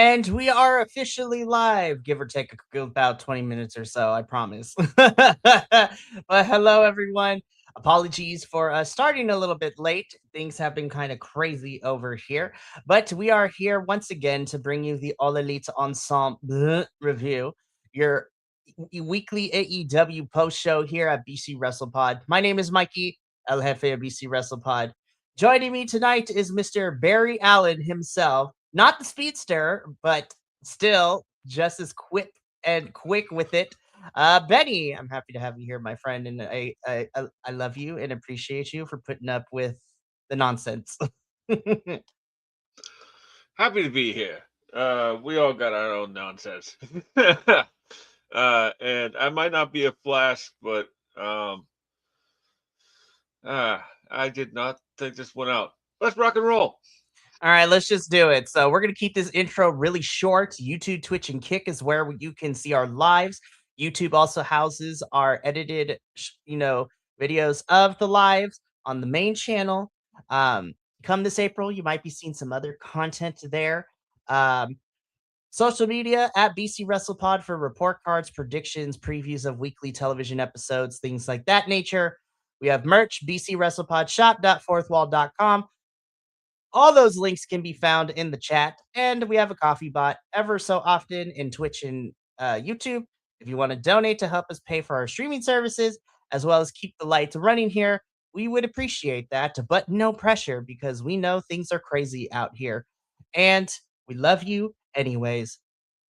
And we are officially live, give or take about 20 minutes or so, I promise. But hello, everyone. Apologies for starting a little bit late. Things have been kind of crazy over here. But we are here once again to bring you the All Elite Ensemble review, your weekly AEW post show here at BC WrestlePod. My name is Mikey, El Jefe of BC WrestlePod. Joining me tonight is Mr. Barry Allen himself, not the speedster, but still just as quick with it. Benny, I'm happy to have you here, my friend, and I love you and appreciate you for putting up with the nonsense. Happy to be here. We all got our own nonsense. And I might not be a flash, but I did not think this one out. Let's rock and roll. All right, let's just do it. So we're gonna keep this intro really short. YouTube, Twitch, and Kick is where you can see our lives. YouTube also houses our edited, videos of the lives on the main channel. Come this April, you might be seeing some other content there. Um, Social media at BC WrestlePod for report cards, predictions, previews of weekly television episodes, things like that nature. We have merch, BC WrestlePod shop.fourthwall.com. All those links can be found in the chat, and we have a coffee bot ever so often in Twitch and YouTube. If you want to donate to help us pay for our streaming services, as well as keep the lights running here, we would appreciate that, but no pressure because we know things are crazy out here. And we love you anyways.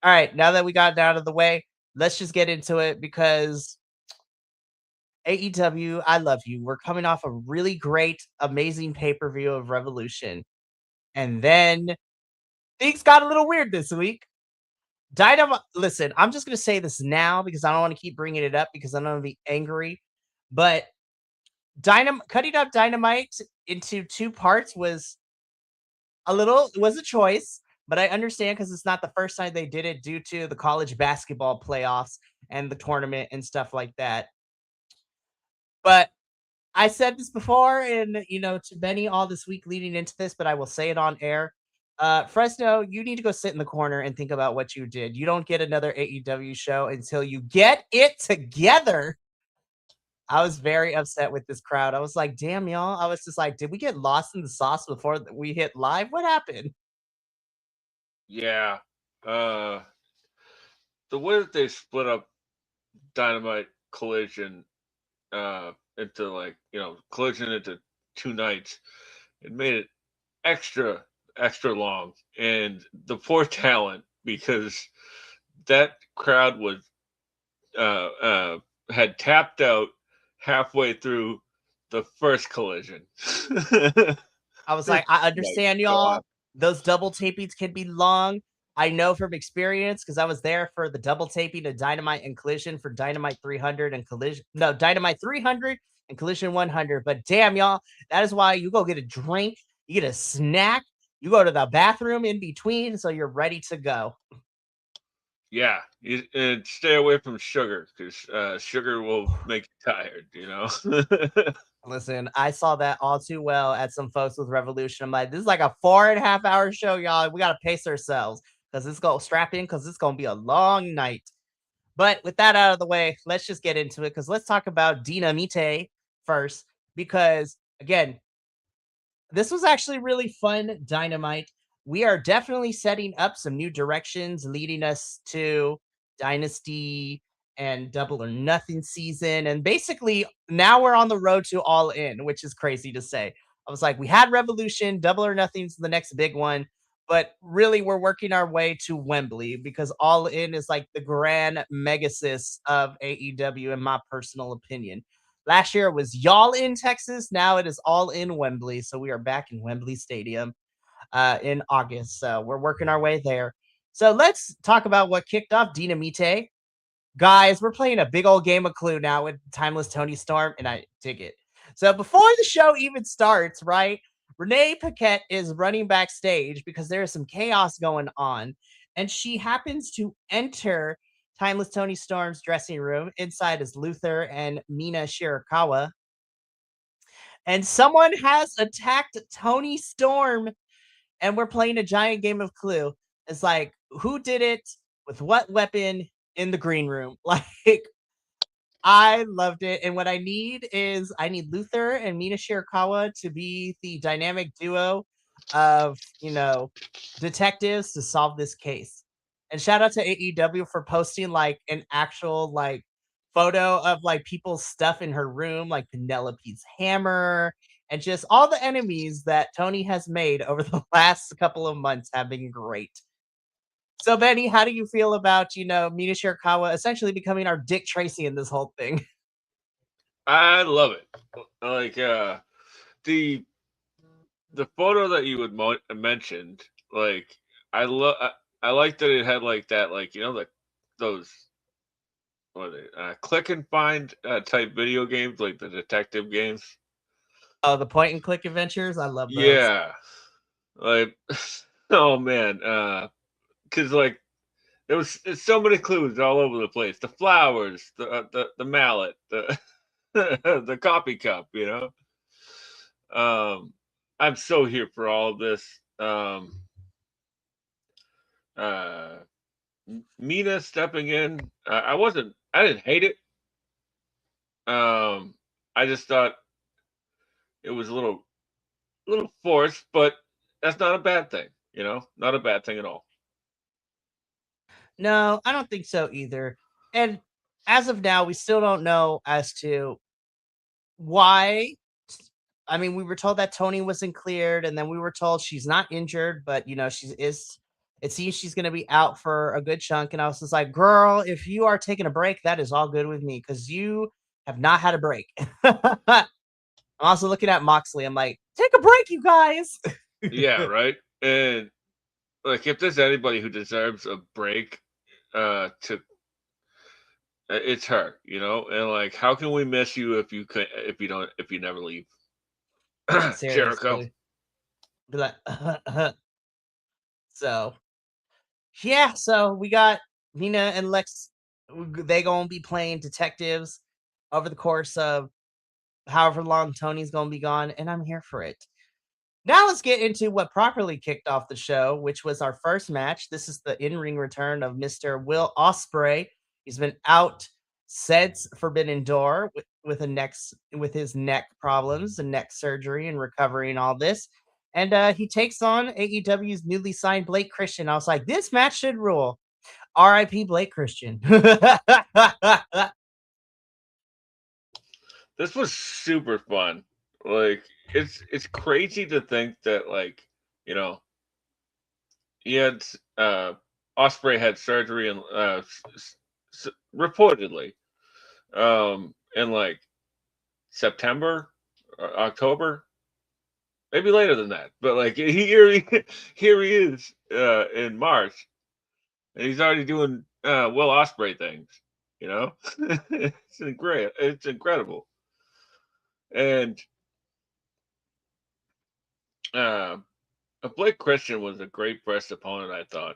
All right, now that we got it out of the way, let's just get into it because AEW, I love you. We're coming off a really great, amazing pay per view of Revolution. And then things got a little weird this week. Dynamite. Listen, I'm just gonna say this now because I don't want to keep bringing it up because I don't want to be angry. But cutting up Dynamite into two parts was a choice, but I understand because it's not the first time they did it due to the college basketball playoffs and the tournament and stuff like that. But I said this before, and to Benny all this week leading into this, but I will say it on air. Fresno, you need to go sit in the corner and think about what you did. You don't get another AEW show until you get it together. I was very upset with this crowd. I was like, damn, y'all. I was just like, did we get lost in the sauce before we hit live? What happened? Yeah. The way that they split up Dynamite Collision into Collision into two nights, it made it extra long, and the poor talent, because that crowd was had tapped out halfway through the first Collision. I was like, I My understand, y'all. God. Those double tapings can be long. I know from experience because I was there for the double taping of Dynamite and Collision for Dynamite 300 and Dynamite 300 and Collision 100. But damn, y'all, that is why you go get a drink, you get a snack, you go to the bathroom in between, so you're ready to go. Yeah, and stay away from sugar because sugar will make you tired. Listen, I saw that all too well at some folks with Revolution. I'm like, this is like a 4.5 hour show, y'all. We got to pace ourselves because it's going to strap in because it's going to be a long night. But with that out of the way, let's just get into it because let's talk about Dynamite first. Because again, this was actually really fun. Dynamite. We are definitely setting up some new directions, leading us to Dynasty and Double or Nothing season. And basically, now we're on the road to All In, which is crazy to say. I was like, we had Revolution, Double or Nothing's the next big one. But really, we're working our way to Wembley because All In is like the grand megasis of AEW, in my personal opinion. Last year it was y'all in Texas. Now it is all in Wembley. So we are back in Wembley Stadium in August. So we're working our way there. So let's talk about what kicked off Dynamite. Guys, we're playing a big old game of Clue now with Timeless Tony Storm, and I dig it. So before the show even starts, right, Renee Paquette is running backstage because there is some chaos going on, and she happens to enter Timeless Tony Storm's dressing room. Inside is Luther and Mina Shirakawa. And someone has attacked Tony Storm, and we're playing a giant game of Clue. It's like, who did it with what weapon in the green room. Like, I loved it. And what I need is I need Luther and Mina Shirakawa to be the dynamic duo of, detectives to solve this case. And shout out to AEW for posting like an actual like photo of like people's stuff in her room, like Penelope's hammer and just all the enemies that Tony has made over the last couple of months have been great. So Benny, how do you feel about, Mina Shirakawa essentially becoming our Dick Tracy in this whole thing? I love it. Like the the photo that you would mentioned, like I like that it had like that, like like those what are they, click and find type video games, like the detective games. Oh, the point and click adventures, I love those. Yeah, like oh man, because like it's so many clues all over the place. The flowers, the mallet, the the coffee cup. I'm so here for all of this. Uh, Mina stepping in. I didn't hate it. Um, I just thought it was a little forced, but that's not a bad thing. Not a bad thing at all. No, I don't think so either. And as of now, we still don't know as to why. I mean, we were told that Tony wasn't cleared, and then we were told she's not injured, but she is. It seems she's going to be out for a good chunk. And I was just like, girl, if you are taking a break, that is all good with me because you have not had a break. I'm also looking at Moxley. I'm like, take a break, you guys. Yeah, right. And like, if there's anybody who deserves a break, to it's her. And like, how can we miss you if you never leave? Jericho. Seriously. Be like, so yeah, so we got Nina and Lex. They gonna be playing detectives over the course of however long Tony's gonna be gone, and I'm here for it. Now let's get into what properly kicked off the show, which was our first match. This is the in-ring return of Mr. Will Ospreay. He's been out since Forbidden Door with his neck problems and neck surgery and recovery and all this. And he takes on AEW's newly signed Blake Christian. I was like, this match should rule. R.I.P. Blake Christian. This was super fun. Like, it's crazy to think that, like, you know he had Osprey had surgery and reportedly in like September, October, maybe later than that. But like, here he is in March, and he's already doing Will Osprey things. It's incredible. And uh, Blake Christian was a great first opponent, I thought.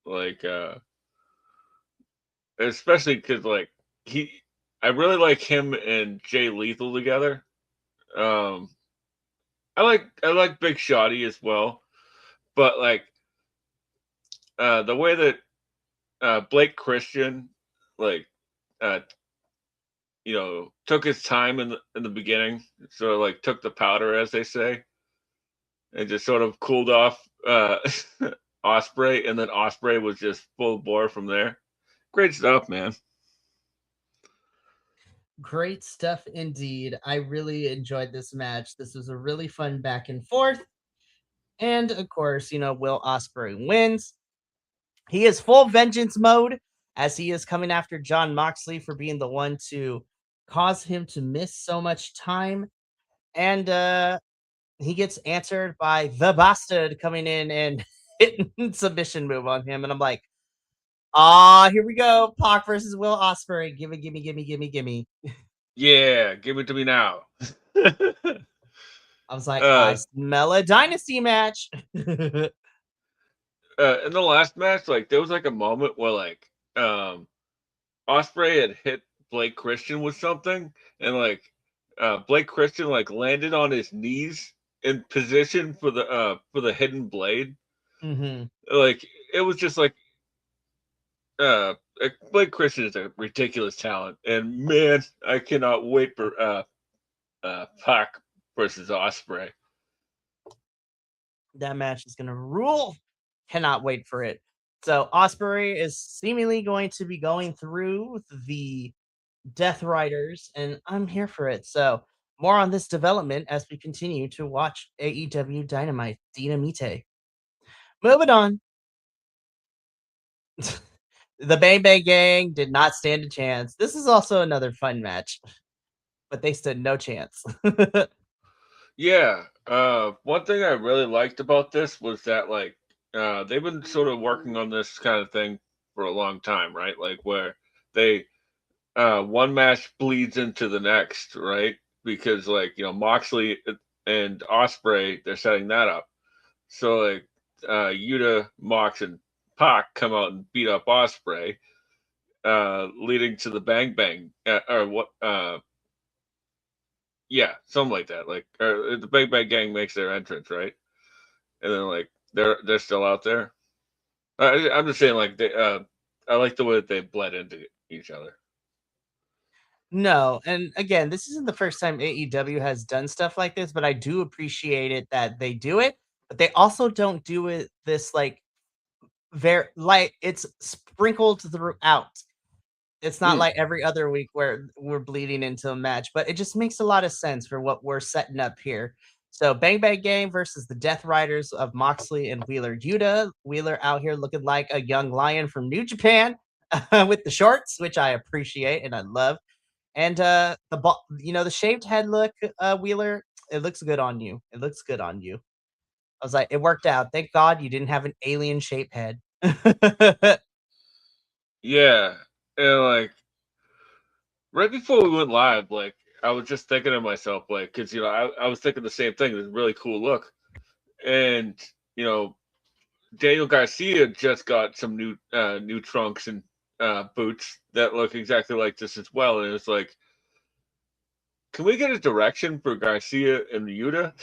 Like, especially because like I really like him and Jay Lethal together. Um, I like Big Shotty as well, but like the way that Blake Christian like uh, took his time in the beginning, sort of like took the powder, as they say, and just sort of cooled off Osprey, and then Osprey was just full bore from there. Great stuff, man. Great stuff indeed. I really enjoyed this match. This was a really fun back and forth. And of course, Will Ospreay wins. He is full vengeance mode as he is coming after John Moxley for being the one to cause him to miss so much time. And he gets answered by the Bastard coming in and hitting submission move on him. And I'm like, here we go. Pac versus Will Ospreay. Gimme, gimme, gimme, gimme, gimme. Yeah, give it to me now. I was like, I uh, smell a dynasty match. in the last match, like there was like a moment where like Osprey had hit Blake Christian with something, and like Blake Christian like landed on his knees in position for the hidden blade. hmm Like it was just like Blake Christian is a ridiculous talent, and man, I cannot wait for Pac versus Osprey. That match is gonna rule. Cannot wait for it. So Osprey is seemingly going to be going through the Death Riders, and I'm here for it. So more on this development as we continue to watch AEW Dynamite Dynamite. Moving on. The Bang Bang Gang did not stand a chance. This is also another fun match, but they stood no chance. Yeah. One thing I really liked about this was that they've been sort of working on this kind of thing for a long time, right? Like where they one match bleeds into the next, right? Because Moxley and Osprey, they're setting that up. So Yuta, Mox, and Pac come out and beat up Osprey, leading to the Bang Bang or what? Yeah, something like that. The Bang Bang Gang makes their entrance, right? And then they're still out there. I'm just saying I like the way that they bled into each other. No, and again, this isn't the first time AEW has done stuff like this, but I do appreciate it that they do it, but they also don't do it this very like it's sprinkled throughout. It's not Mm, like every other week where we're bleeding into a match, but it just makes a lot of sense for what we're setting up here. So Bang Bang Gang versus the Death Riders of Moxley and Wheeler Yuta. Wheeler out here looking like a young lion from New Japan with the shorts, which I appreciate and I love. And the shaved head look, Wheeler, it looks good on you. It looks good on you. I was like, it worked out. Thank God you didn't have an alien shaped head. yeah, and right before we went live, I was just thinking to myself, because I was thinking the same thing. It's a really cool look, and you know, Daniel Garcia just got some new trunks and boots that look exactly like this as well, and it's like, can we get a direction for Garcia and the Yuta?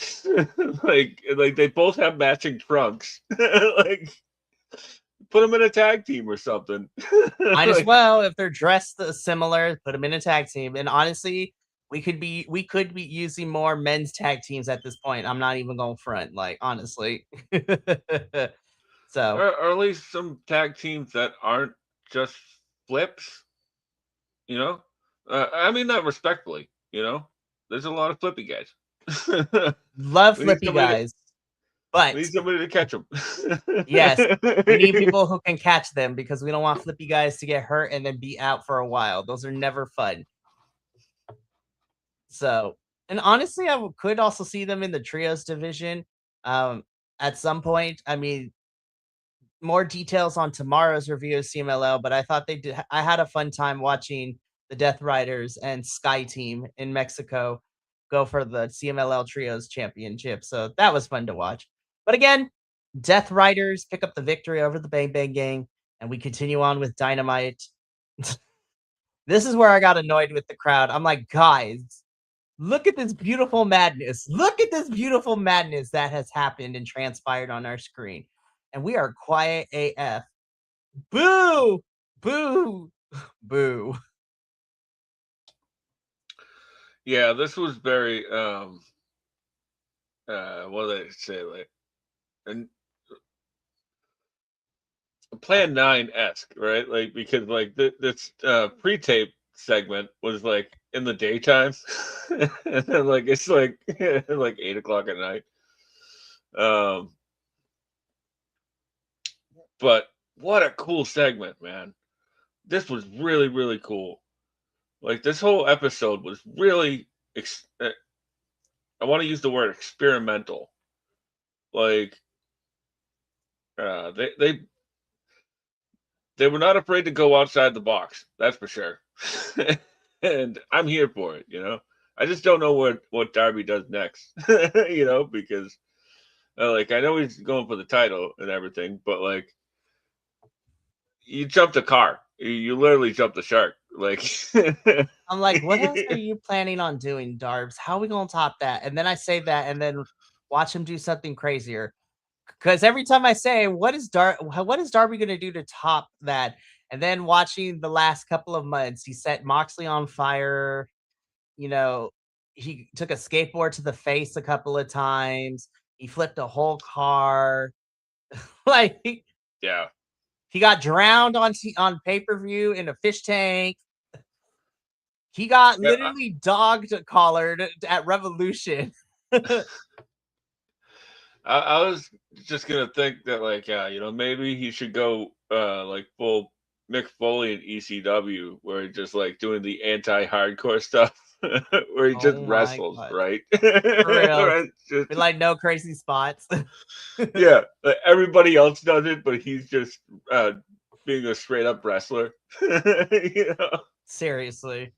like they both have matching trunks. Like put them in a tag team or something. Might as like well if they're dressed similar, put them in a tag team. And honestly, we could be using more men's tag teams at this point. I'm not even going front, like honestly. So or at least some tag teams that aren't just flips, you know? I mean that respectfully, you know? There's a lot of flippy guys. love we need flippy somebody to guys, but we need somebody to catch them. yes, we need people who can catch them because we don't want flippy guys to get hurt and then be out for a while. Those are never fun. So, and honestly, could also see them in the trios division at some point. I mean, more details on tomorrow's review of CMLL, but I thought they did. I had a fun time watching the Death Riders and Sky Team in Mexico go for the CMLL Trios Championship. So that was fun to watch. But again, Death Riders pick up the victory over the Bang Bang Gang, and we continue on with Dynamite. This is where I got annoyed with the crowd. I'm like, guys, look at this beautiful madness. Look at this beautiful madness that has happened and transpired on our screen. And we are quiet AF. Boo! Boo! Boo. Yeah, this was very what did I say, and Plan 9 esque, right? Because this pre-tape segment was in the daytime, and then it's like 8 o'clock at night. Um, but what a cool segment, man! This was really really cool. Like this whole episode was really. I want to use the word experimental. Like they were not afraid to go outside the box. That's for sure. And I'm here for it. I just don't know what Darby does next. Because I know he's going for the title and everything, but you jumped a car. You literally jumped the shark. I'm like, what else are you planning on doing, Darbs? How are we gonna top that? And then I say that and then watch him do something crazier. Because every time I say, what is Darby gonna do to top that? And then watching the last couple of months, he set Moxley on fire. You know, he took a skateboard to the face a couple of times. He flipped a whole car. Like Yeah. he got drowned on pay-per-view in a fish tank. He got Yeah, literally dogged collared at Revolution. I was just gonna think that, like, yeah, maybe he should go like full Mick Foley in ECW, where he just like doing the anti-hardcore stuff, where he just Oh my wrestles, god. right? For real. Right? Be like no crazy spots. Yeah, like, everybody else does it, but he's just being a straight up wrestler. you know? Seriously.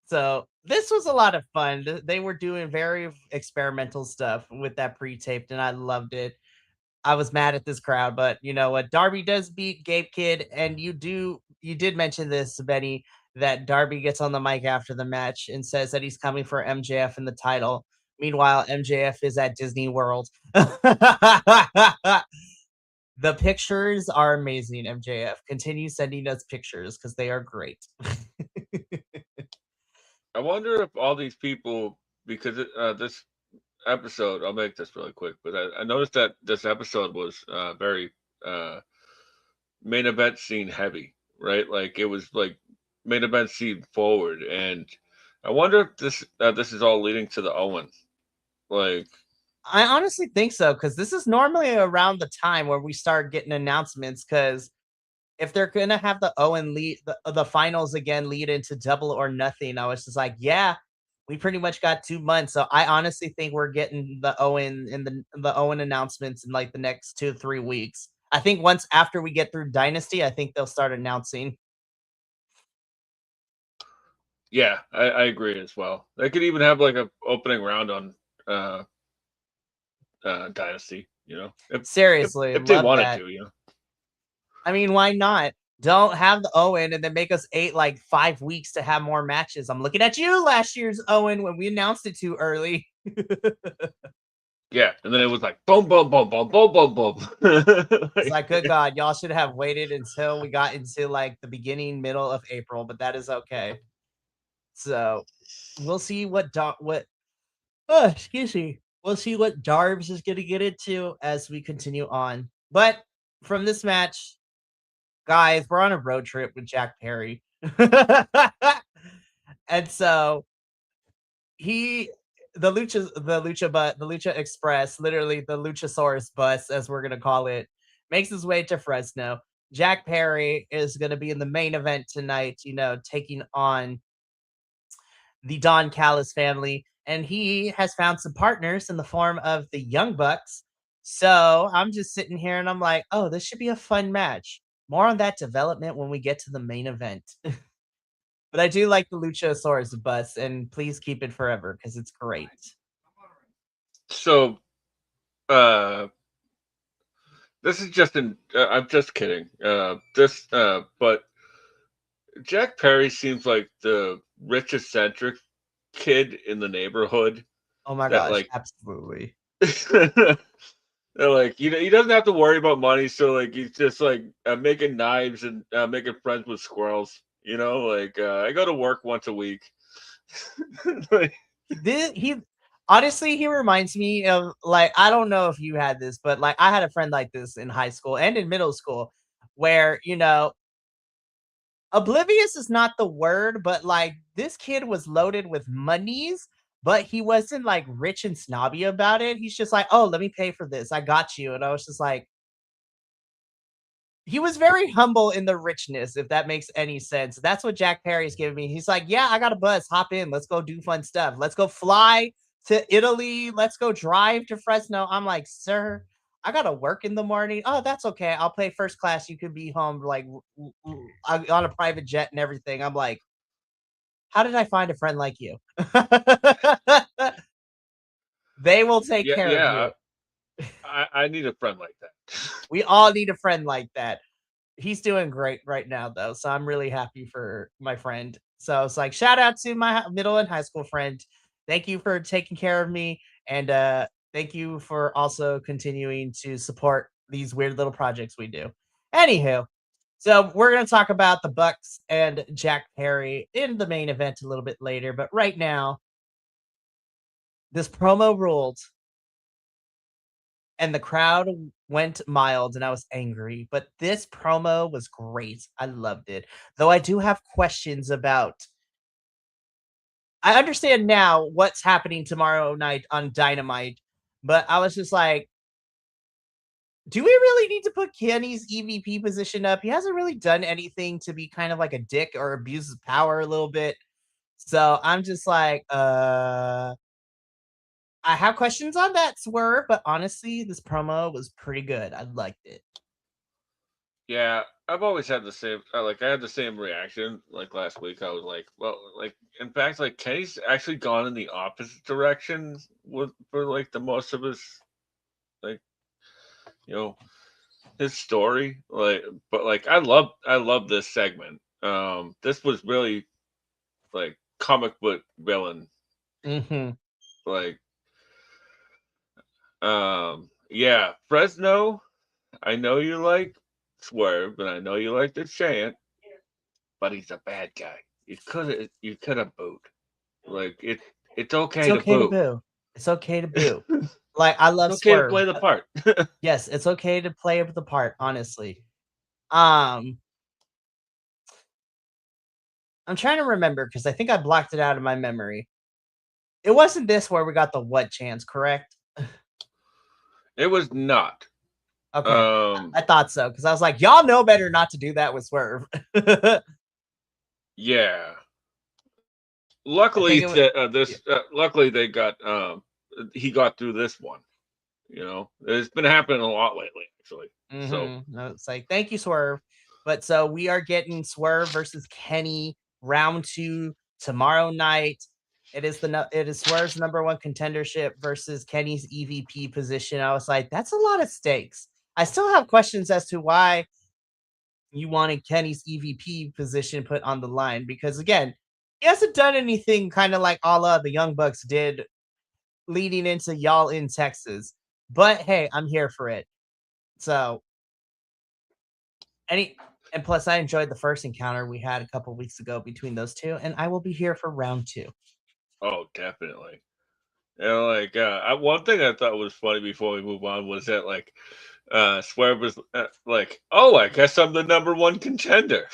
So this was a lot of fun. They were doing very experimental stuff with that pre-taped, and I loved it. I was mad at this crowd, but you know what? Darby does beat Gabe Kidd, and you did mention this, Benny, that Darby gets on the mic after the match and says that he's coming for MJF in the title. Meanwhile, MJF is at Disney World. The pictures are amazing, MJF. Continue sending us pictures because they are great. I wonder if all these people, because this episode, I'll make this really quick, but I noticed that this episode was very uh, main event scene heavy, right? Like it was like main event scene forward, and I wonder if this is all leading to the Owen. Like, I honestly think so because this is normally around the time where we start getting announcements. Because if they're gonna have the Owen lead the finals again lead into Double or Nothing, I was just like, yeah, we pretty much got 2 months. So I honestly think we're getting the Owen and the Owen announcements in like the next 2 3 weeks. I think once after we get through Dynasty, I think they'll start announcing. yeah, I agree as well. They could even have like a opening round on uh, Dynasty, Seriously, if they love wanted that. to. I mean, why not? Don't have the Owen and then make us 5 weeks to have more matches. I'm looking at you last year's Owen when we announced it too early. Yeah, and then it was like boom, boom, boom, boom, boom, boom, boom. It's like, good God, y'all should have waited until we got into like the beginning, middle of April, but that is okay. So we'll see excuse me. We'll see what Darbs is gonna get into as we continue on. But from this match, guys, we're on a road trip with Jack Perry. And so he the Lucha Express, literally the Luchasaurus bus, as we're gonna call it, makes his way to Fresno. Jack Perry is gonna be in the main event tonight, taking on the Don Callis family, and he has found some partners in the form of the Young Bucks. So I'm just sitting here and I'm like, oh, this should be a fun match. More on that development when we get to the main event. But I do like the Luchasaurus bus, and please keep it forever because it's great. So, uh, this is just an. I'm just kidding. But Jack Perry seems like the rich eccentric kid in the neighborhood Oh my that gosh, like. absolutely. They're like, he doesn't have to worry about money, so like he's just like making knives and making friends with squirrels. Like I go to work once a week. Like, He honestly, he reminds me of, like, I don't know if you had this, but like I had a friend like this in high school and in middle school where, oblivious is not the word, but like this kid was loaded with monies, but he wasn't like rich and snobby about it. He's just like, oh, let me pay for this. I got you. And I was just like, he was very humble in the richness, if that makes any sense. That's what Jack Perry's giving me. He's like, yeah, I got a bus. Hop in. Let's go do fun stuff. Let's go fly to Italy. Let's go drive to Fresno. I'm like, sir, I got to work in the morning. Oh, that's okay. I'll pay first class. You could be home like on a private jet and everything. I'm like, how did I find a friend like you? They will take yeah, care of yeah. you. I need a friend like that. We all need a friend like that. He's doing great right now though, so I'm really happy for my friend. So it's like, shout out to my middle and high school friend. Thank you for taking care of me, and thank you for also continuing to support these weird little projects we do. Anywho, So we're going to talk about the Bucks and Jack Perry in the main event a little bit later. But right now, this promo ruled and the crowd went mild and I was angry. But this promo was great. I loved it. Though I do have questions about. I understand now what's happening tomorrow night on Dynamite, but I was just like, do we really need to put Kenny's EVP position up? He hasn't really done anything to be kind of like a dick or abuse his power a little bit. So I'm just like, I have questions on that Swerve, but honestly, this promo was pretty good. I liked it. Yeah, I've always had the same. I had the same reaction. Like last week, I was like, well, like in fact, like Kenny's actually gone in the opposite direction with for like the most of his, like, you know, his story. Like, but like I love this segment. This was really like comic book villain. Mm-hmm. Like, yeah, Fresno. I know you like Swerve, and I know you like the chant, but he's a bad guy. You could have booed. Like it's It's okay to okay to boo. boo. It's okay to boo. Like I It's love okay to Swerve. play the part. Yes, it's okay to play the part, honestly. Um, I'm trying to remember because I think I blocked it out of my memory. It wasn't this where we got the what chance, correct? It was not. Okay. Um I thought so because I was like, y'all know better not to do that with Swerve. I yeah. think Luckily it was. luckily they got he got through this one. You know, it's been happening a lot lately, actually. So No, it's like, thank you, Swerve. But so we are getting Swerve versus Kenny round 2 tomorrow night. It is Swerve's number 1 contendership versus Kenny's EVP position. I was like, that's a lot of stakes. I still have questions as to why you wanted Kenny's EVP position put on the line because again, he hasn't done anything kind of like all of the Young Bucks did leading into y'all in Texas. But hey, I'm here for it. So Any and plus, I enjoyed the first encounter we had a couple weeks ago between those two, and I will be here for round 2. oh, definitely. And like one thing I thought was funny before we move on was that like Swerve was like, "Oh, I guess I'm the number 1 contender."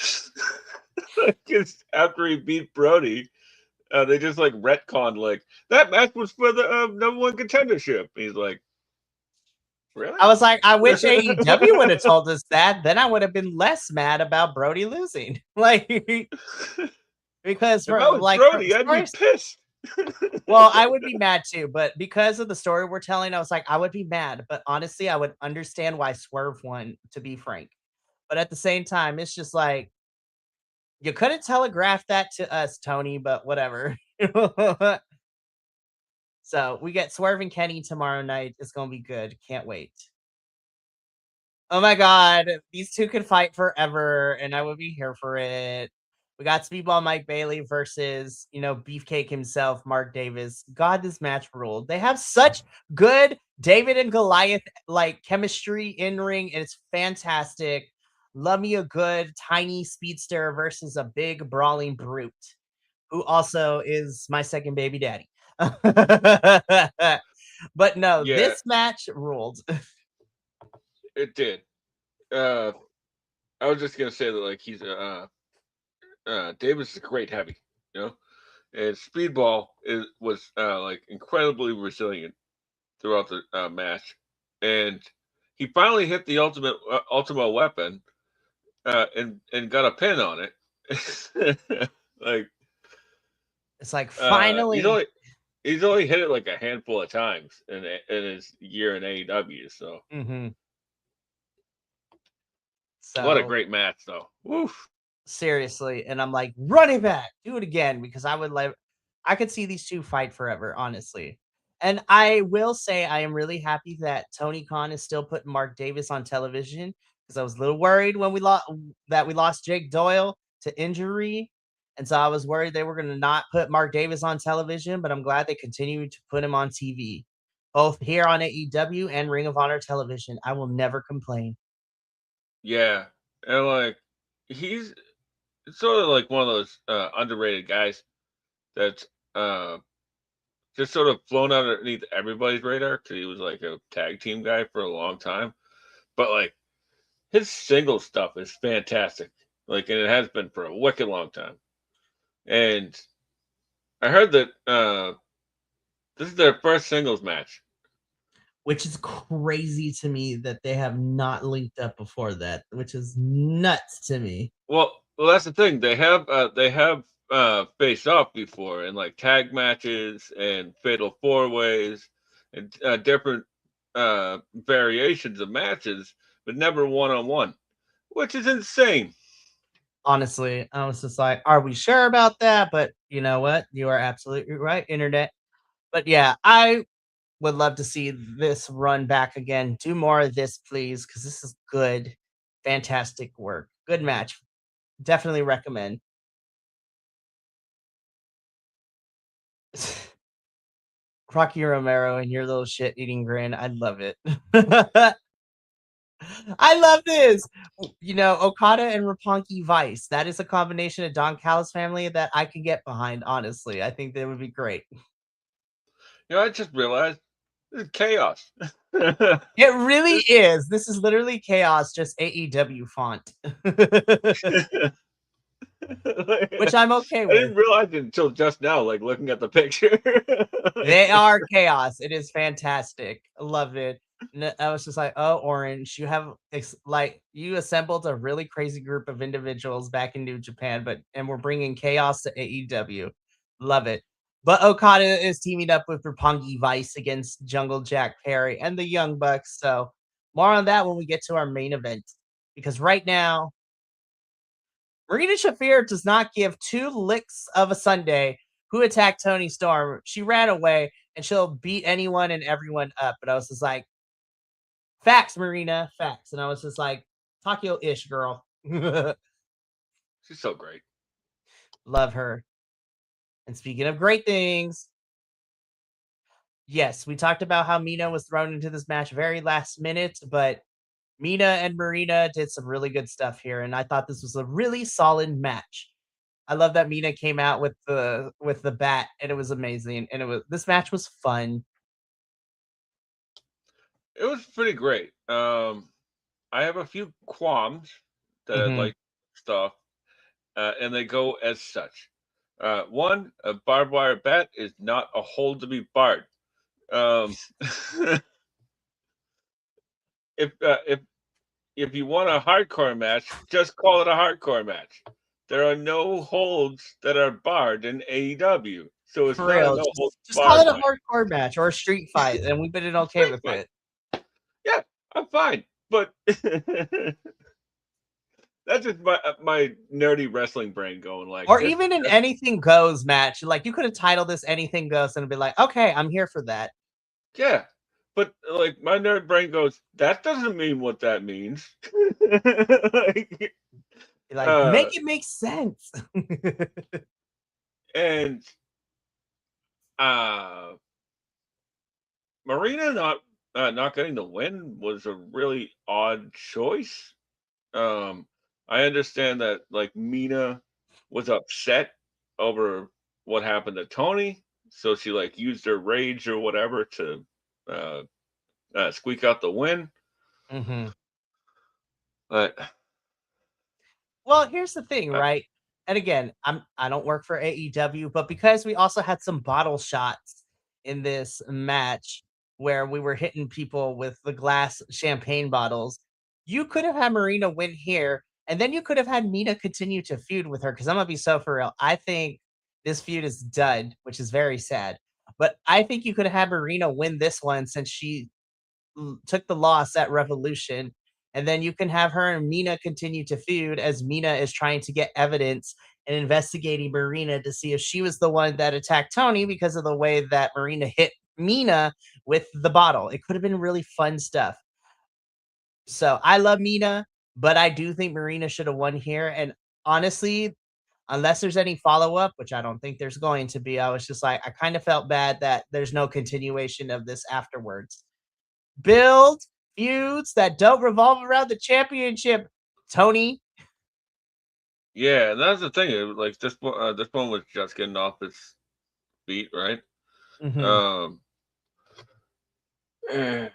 Because after he beat Brody, they just like retconned like that match was for the number 1 contendership. He's like, I "Really?" was like, I wish AEW would have told us that. Then I would have been less mad about Brody losing. Like because If I was for Brody, I'd be stories. pissed. Well, I would be mad too, but because of the story we're telling, I was like, I would be mad. But honestly, I would understand why Swerve won, to be frank. But at the same time, it's just like you couldn't telegraph that to us, Tony, but whatever. So we get Swerve and Kenny tomorrow night. It's gonna be good. Can't wait. Oh my god, these two could fight forever, and I would be here for it. We got Speedball Mike Bailey versus, Beefcake himself, Mark Davis. God, this match ruled. They have such good David and Goliath like chemistry in ring, and it's fantastic. Love me a good tiny speedster versus a big brawling brute, who also is my second baby daddy. But no, Yeah, this match ruled. it did. Uh, I was just gonna say that like he's Davis is a great heavy, you know, and Speedball was like incredibly resilient throughout the match, and he finally hit the ultimate weapon and got a pin on it. Like It's like uh, he's finally. only he's only hit it like a handful of times in his year in AEW. So Mhm. what a So great match, though. Woof. seriously, and I'm like, run it back, do it again, because I could see these two fight forever, honestly. And I will say I am really happy that Tony Khan is still putting Mark Davis on television because I was a little worried when we lost Jake Doyle to injury. And so I was worried they were going to not put Mark Davis on television, but I'm glad they continued to put him on TV, both here on AEW and Ring of Honor television. I will never complain. Yeah, and like he's sort of like one of those underrated guys that's uh, just sort of flown underneath everybody's radar because he was like a tag team guy for a long time. But like his single stuff is fantastic. Like, and it has been for a wicked long time. And I heard that this is their first singles match. Which is crazy to me that they have not linked up before that, which is nuts to me. Well, that's the thing. They have faced off before in like tag matches and fatal four ways and different variations of matches, but never one on one, which is insane. Honestly, I was just like, are we sure about that? But you know what? You are absolutely right, internet. But yeah, I would love to see this run back again. Do more of this, please, because this is good. Fantastic work. Good match. Definitely recommend. Rocky Romero and your little shit eating grin. I love it. I love this. You know, Okada and Roppongi Vice. That is a combination of Don Callis family that I can get behind, honestly. I think that would be great. I just realized this is chaos. It really is. This is literally chaos, just AEW font. Which I I'm okay with. didn't realize it until just now, like looking at the picture. They are chaos. It is fantastic. I love it. I was just like, oh, Orange, you have like you assembled a really crazy group of individuals back in New Japan, and we're bringing chaos to AEW. Love it. But Okada is teaming up with Roppongi Vice against Jungle Jack Perry and the Young Bucks. So more on that when we get to our main event. Because right now, Marina Shafir does not give two licks of a Sunday who attacked Tony Storm. She ran away and she'll beat anyone and everyone up. But I was just like, facts, Marina, facts. And I was just like, Takio ish, girl. She's so great. Love her. And speaking of great things, yes, we talked about how Mina was thrown into this match very last minute, but Mina and Marina did some really good stuff here. And I thought this was a really solid match. I love that Mina came out with the bat, and it was amazing. And this match was fun. It was pretty great. I have a few qualms that I'd Mhm. like stuff, and they go as such. One, a barbed wire bat is not a hole to be barred. Um, if uh, if if you want a hardcore match, just call it a hardcore match. There are no holds that are barred in AEW, so it's For not a real. no holds Just call barred it a match. hardcore match or a street fight, and we've been okay Street with fight, it. yeah, I'm fine, but that's just my nerdy wrestling brain going like Or just even an anything goes match. Like you could have titled this anything goes and be like, okay, I'm here for that. yeah. But like my nerd brain goes, that doesn't mean what that means. like, Like, uh, make it make sense. and uh, Marina not getting the win was a really odd choice. Um, I understand that like Mina was upset over what happened to Tony, so she like used her rage or whatever to uh, squeak out the win. Mhm. But Well, here's the thing, uh, right? And again, I don't work for AEW, but because we also had some bottle shots in this match where we were hitting people with the glass champagne bottles, you could have had Marina win here, and then you could have had Mina continue to feud with her. Because I'm gonna be so for real. I think this feud is done, which is very sad. But I think you could have had Marina win this one since she took the loss at Revolution, and then you can have her and Mina continue to feud as Mina is trying to get evidence and investigating Marina to see if she was the one that attacked Tony because of the way that Marina hit Mina with the bottle. It could have been really fun stuff. So I love Mina, but I do think Marina should have won here. And honestly, unless there's any follow up, which I don't think there's going to be, I was just like, I kind of felt bad that there's no continuation of this afterwards. Build feuds that don't revolve around the championship, Tony. Yeah, and that's the thing. Like this one was just getting off its feet, right? Mhm. Um, and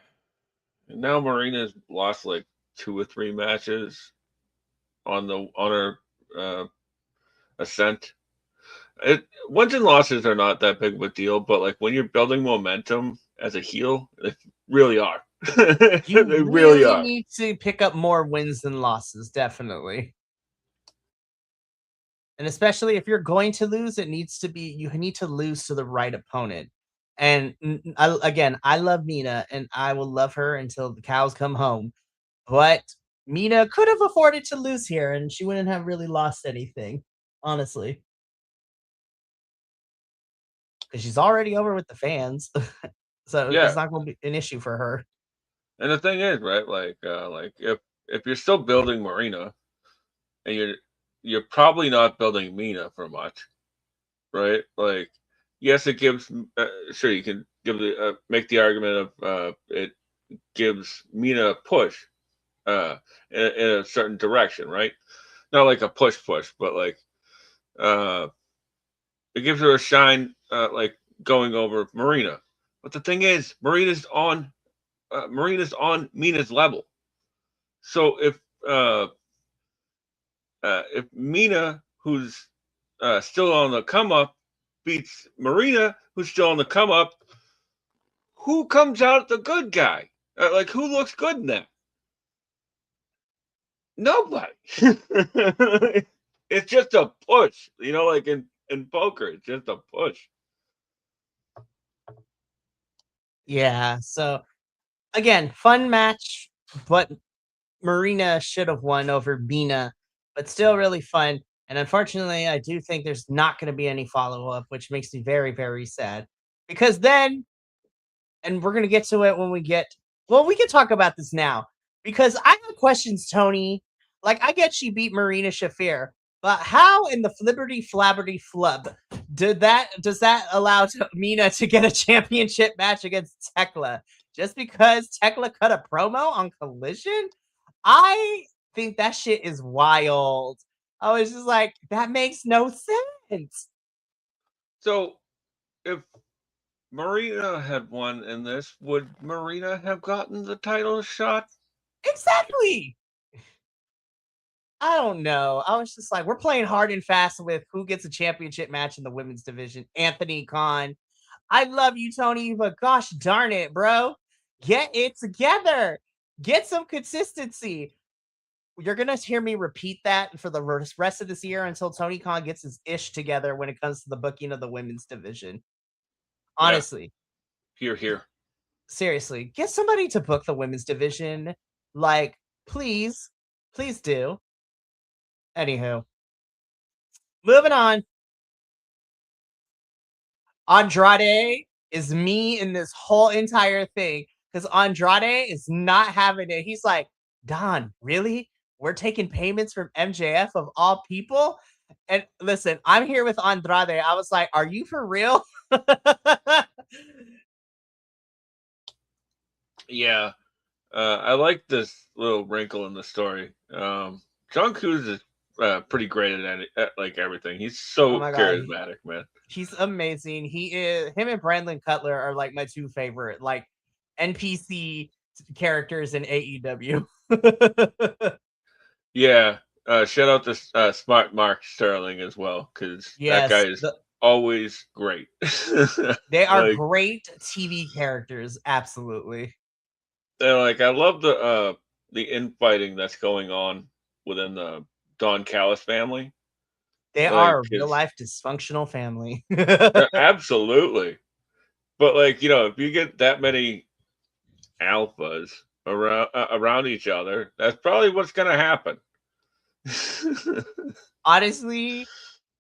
now Marina's lost like 2 or 3 matches on her uh, ascent. Wins and losses are not that big of a deal, but like when you're building momentum as a heel, they really are. You They really really are. need to pick up more wins than losses, definitely. And especially if you're going to lose, it needs to be you need to lose to the right opponent. And again, I love Mina and I will love her until the cows come home. But Mina could have afforded to lose here and she wouldn't have really lost anything, honestly, because she's already over with the fans. So it's Yeah, not going to be an issue for her. and the thing is, right? Like if you're still building Marina and you're probably not building Mina for much, right? Like, yes, it gives. Sure, you can make the argument of it gives Mina a push in a certain direction, right? Not like a push, but like uh, it gives her a shine, like going over Marina. But the thing is, Marina's on Mina's level. So uh, if Mina, who's still on the come up, beats Marina, who's still on the come up, who comes out the good guy? Like who looks good in that? Nobody. It's just a push, like in poker, it's just a push. Yeah. So again, fun match, but Marina should have won over Mina, but still really fun. And unfortunately, I do think there's not going to be any follow up, which makes me very, very sad. Because then, and we're going to get to it when we get, well, we can talk about this now. Because I have questions, Tony. Like, I get she beat Marina Shafir, but how in the flibberty flabberty flub does that allow Mina to get a championship match against Tekla? Just because Tekla cut a promo on Collision? I think that shit is wild. I was just like, that makes no sense. So if Marina had won in this, would Marina have gotten the title shot? Exactly. I don't know. I was just like, we're playing hard and fast with who gets a championship match in the women's division. Anthony Khan. I love you, Tony, but gosh darn it, bro. Get it together. Get some consistency. You're gonna hear me repeat that for the rest of this year until Tony Khan gets his ish together when it comes to the booking of the women's division. Yeah, Honestly, here. seriously, get somebody to book the women's division. Like, please, please do. Anywho, moving on. Andrade is me in this whole entire thing because Andrade is not having it. He's like, Don, really? We're taking payments from MJF of all people? And listen, I'm here with Andrade. I was like, are you for real? Yeah, I like this little wrinkle in the story. John Cruz is pretty great at like everything. He's Oh so my god, charismatic, man. he's amazing. He is him and Brandon Cutler are like my two favorite like NPC characters in AEW. Yeah, shout out to Smart Mark Sterling as well, because that guy Yes, is always great. they are like, great TV characters, absolutely. like I love the infighting that's going on within the Don Callis family. They Like, are a real cause life dysfunctional family. absolutely, but like if you get that many alphas around each other, that's probably what's gonna happen. Honestly,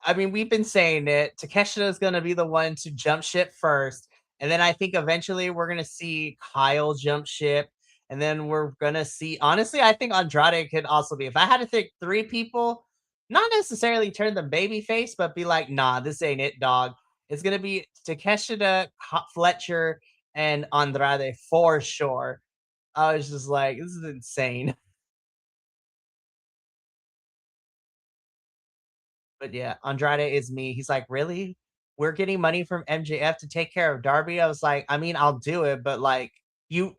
I mean, we've been saying it. Takeshita is going to be the one to jump ship first. And then I think eventually we're going to see Kyle jump ship. And then we're going to see, honestly, I think Andrade could also be. If I had to pick three people, not necessarily turn the baby face, but be like, nah, this ain't it, dog. It's going to be Takeshita, Fletcher, and Andrade for sure. I was just like, this is insane. But yeah, Andrade is me. He's like, really? We're getting money from MJF to take care of Darby. I was like, I mean, I'll do it, but like, you,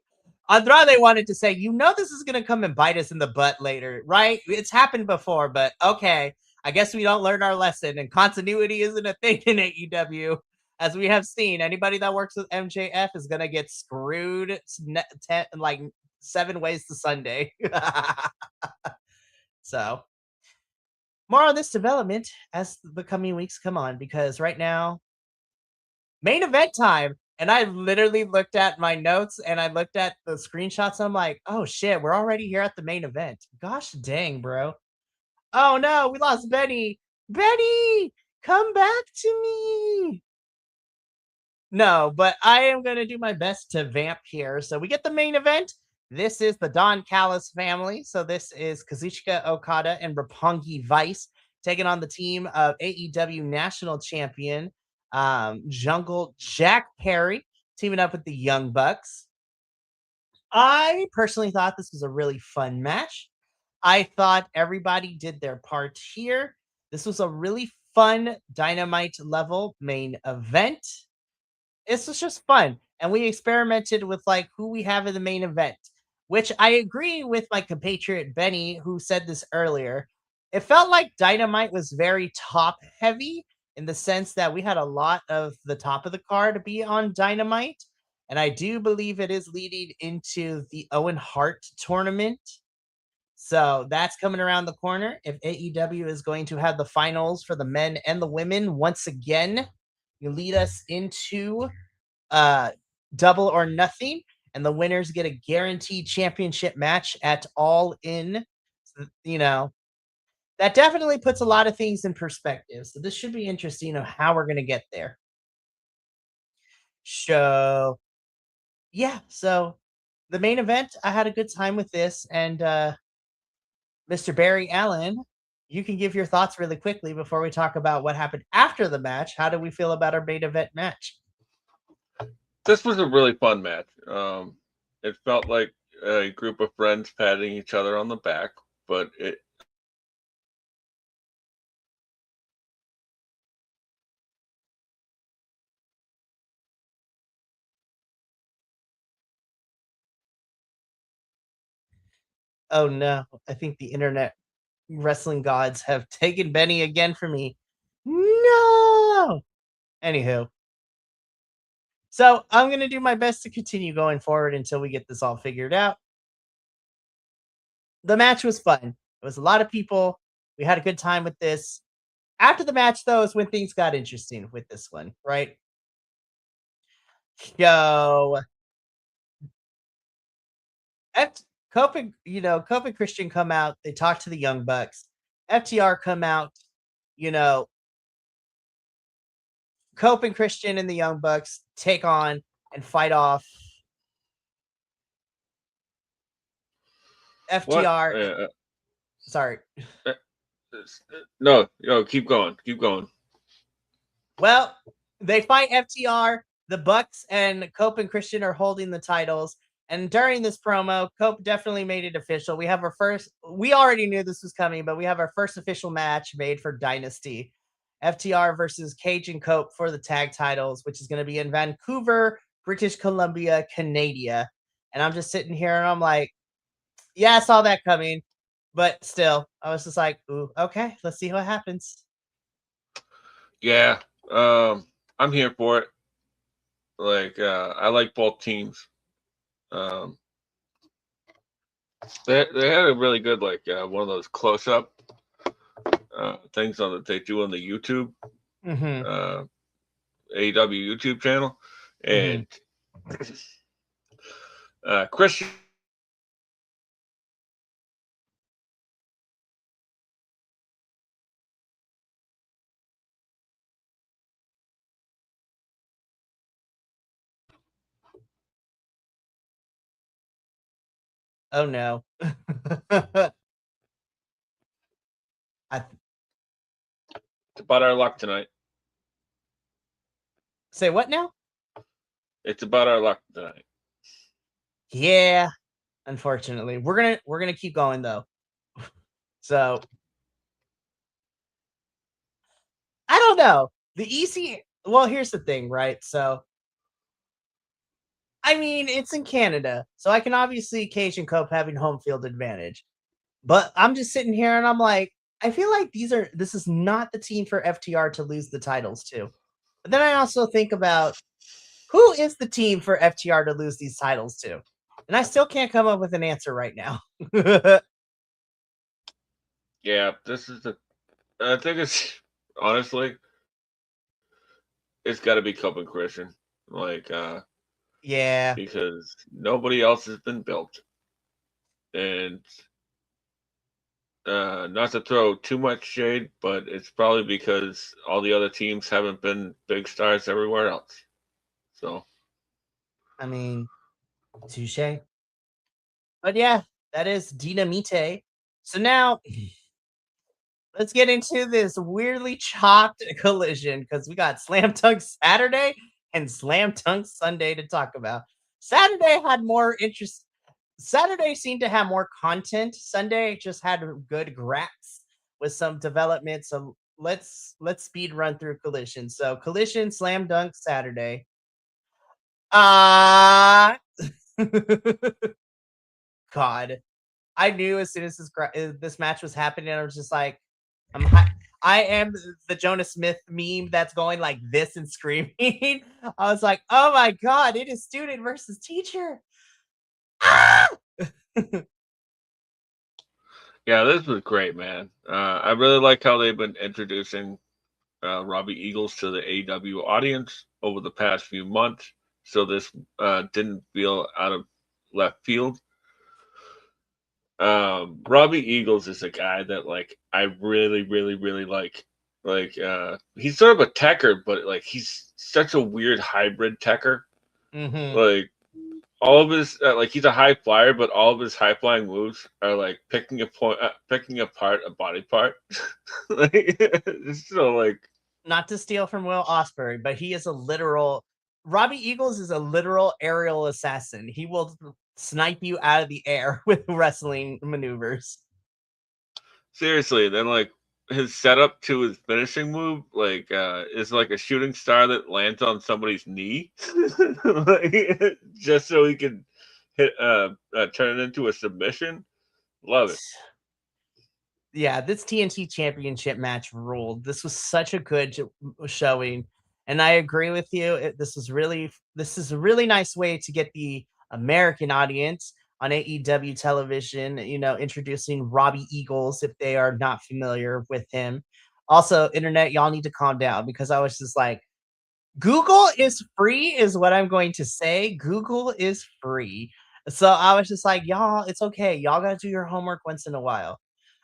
Andrade wanted to say, this is gonna come and bite us in the butt later, right? It's happened before, but okay. I guess we don't learn our lesson, and continuity isn't a thing in AEW, as we have seen. Anybody that works with MJF is gonna get screwed, like 7 ways to Sunday. So more on this development as the coming weeks come on, because right now, main event time. And I literally looked at my notes and I looked at the screenshots. I'm like, oh shit, we're already here at the main event. Gosh dang, bro. Oh no, we lost Benny. Benny, come back to me. No, but I am going to do my best to vamp here. So we get the main event. This is the Don Callis family. So this is Kazuchika Okada and Roppongi Vice taking on the team of AEW National Champion Jungle Jack Perry, teaming up with the Young Bucks. I personally thought this was a really fun match. I thought everybody did their part here. This was a really fun Dynamite level main event. This was just fun. And we experimented with like who we have in the main event, which I agree with my compatriot Benny, who said this earlier. It felt like Dynamite was very top heavy in the sense that we had a lot of the top of the card be on Dynamite. And I do believe it is leading into the Owen Hart tournament. So that's coming around the corner. If AEW is going to have the finals for the men and the women once again, you lead us into Double or Nothing, and the winners get a guaranteed championship match at All In. You know, that definitely puts a lot of things in perspective. So this should be interesting of how we're going to get there. So, yeah, so the main event, I had a good time with this, and Mr. Barry Allen, you can give your thoughts really quickly before we talk about what happened after the match. How do we feel about our main event match? This was a really fun match. It felt like a group of friends patting each other on the back, but it. Oh no, I think the internet wrestling gods have taken Benny again for me. No. Anywho, so I'm gonna do my best to continue going forward until we get this all figured out. The match was fun. It was a lot of people. We had a good time with this. After the match, though, is when things got interesting with this one, right? So, Cope and Christian come out. They talk to the Young Bucks. FTR come out. You know, Cope and Christian and the Young Bucks take on and fight off FTR. Sorry. No, keep going. Keep going. Well, they fight FTR. The Bucks and Cope and Christian are holding the titles. And during this promo, Cope definitely made it official. We already knew this was coming, but we have our first official match made for Dynasty. FTR versus Cage and Cope for the tag titles, which is going to be in Vancouver, British Columbia, Canada. And I'm just sitting here and I'm like, yeah, I saw that coming. But still, I was just like, ooh, okay, let's see what happens. Yeah, I'm here for it. Like, I like both teams. They had a really good one of those close up things on that they do on the YouTube AEW YouTube channel, and Christian. Oh no. It's about our luck tonight. Say what now? It's about our luck tonight. Yeah, unfortunately. We're gonna keep going though. So don't know. The EC, well, here's the thing, right? So, I mean, it's in Canada, so I can obviously Cajun Cope having home field advantage. But I'm just sitting here and I'm like, I feel like this is not the team for FTR to lose the titles to. But then I also think about who is the team for FTR to lose these titles to? And I still can't come up with an answer right now. Yeah, this is the. I think it's honestly, it's got to be Cope and Christian, like Yeah. because nobody else has been built, and not to throw too much shade, but it's probably because all the other teams haven't been big stars everywhere else. So I mean, touche. But yeah, that is Dynamite. So now let's get into this weirdly chopped collision because we got Slam Dunk Saturday and Slam Dunk Sunday to talk about. Saturday had more interest. Saturday seemed to have more content. Sunday just had good graps with some development. So let's speed run through Collision. So Collision Slam Dunk Saturday. Ah, God, I knew as soon as this match was happening, I was just like, I am the Jonas Smith meme that's going like this and screaming. I was like, oh my God, it is student versus teacher. Ah! yeah, this was great, man. I really like how they've been introducing Robbie Eagles to the AEW audience over the past few months, so this didn't feel out of left field. Robbie Eagles is a guy that like I really, really, really like. Like he's sort of a techer, but like he's such a weird hybrid techer. Mm-hmm. Like all of his like he's a high flyer, but all of his high flying moves are like picking apart a body part. Like, so like Not to steal from Will Ospreay, but he is a literal Robbie Eagles is a literal aerial assassin. He will snipe you out of the air with wrestling maneuvers. seriously, then like his setup to his finishing move like is like a shooting star that lands on somebody's knee, like, just so he can hit turn it into a submission. Love it. Yeah, this TNT championship match ruled. This was such a good showing. And I agree with you. This is a really nice way to get the American audience on AEW television, introducing Robbie Eagles if they are not familiar with him. Also, internet, y'all need to calm down because I was just like, Google is free, is what I'm going to say. Google is free. So I was just like, y'all, it's okay. Y'all got to do your homework once in a while.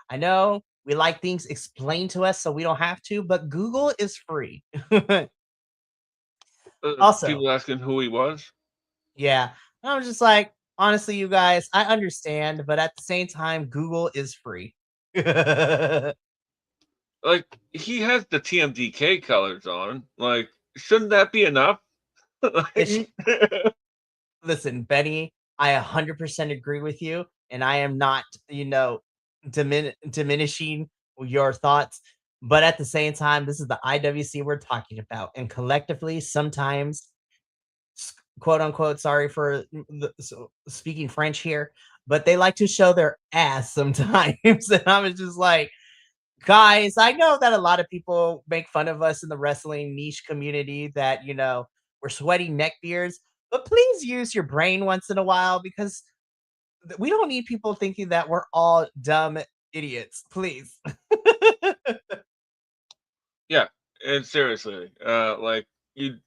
I know we like things explained to us so we don't have to, but Google is free. Also, People asking who he was. yeah, I was just like, honestly, you guys, I understand, but at the same time, Google is free. Like he has the TMDK colors on. Like, shouldn't that be enough? It's, Like, listen, Benny, I 100% agree with you, and I am not, diminishing your thoughts. But at the same time, this is the IWC we're talking about, and collectively, sometimes quote unquote, sorry for speaking French here, but they like to show their ass sometimes. And I was just like, guys, I know that a lot of people make fun of us in the wrestling niche community that, we're sweaty neck beards, but please use your brain once in a while because we don't need people thinking that we're all dumb idiots. Please. yeah, and seriously, like you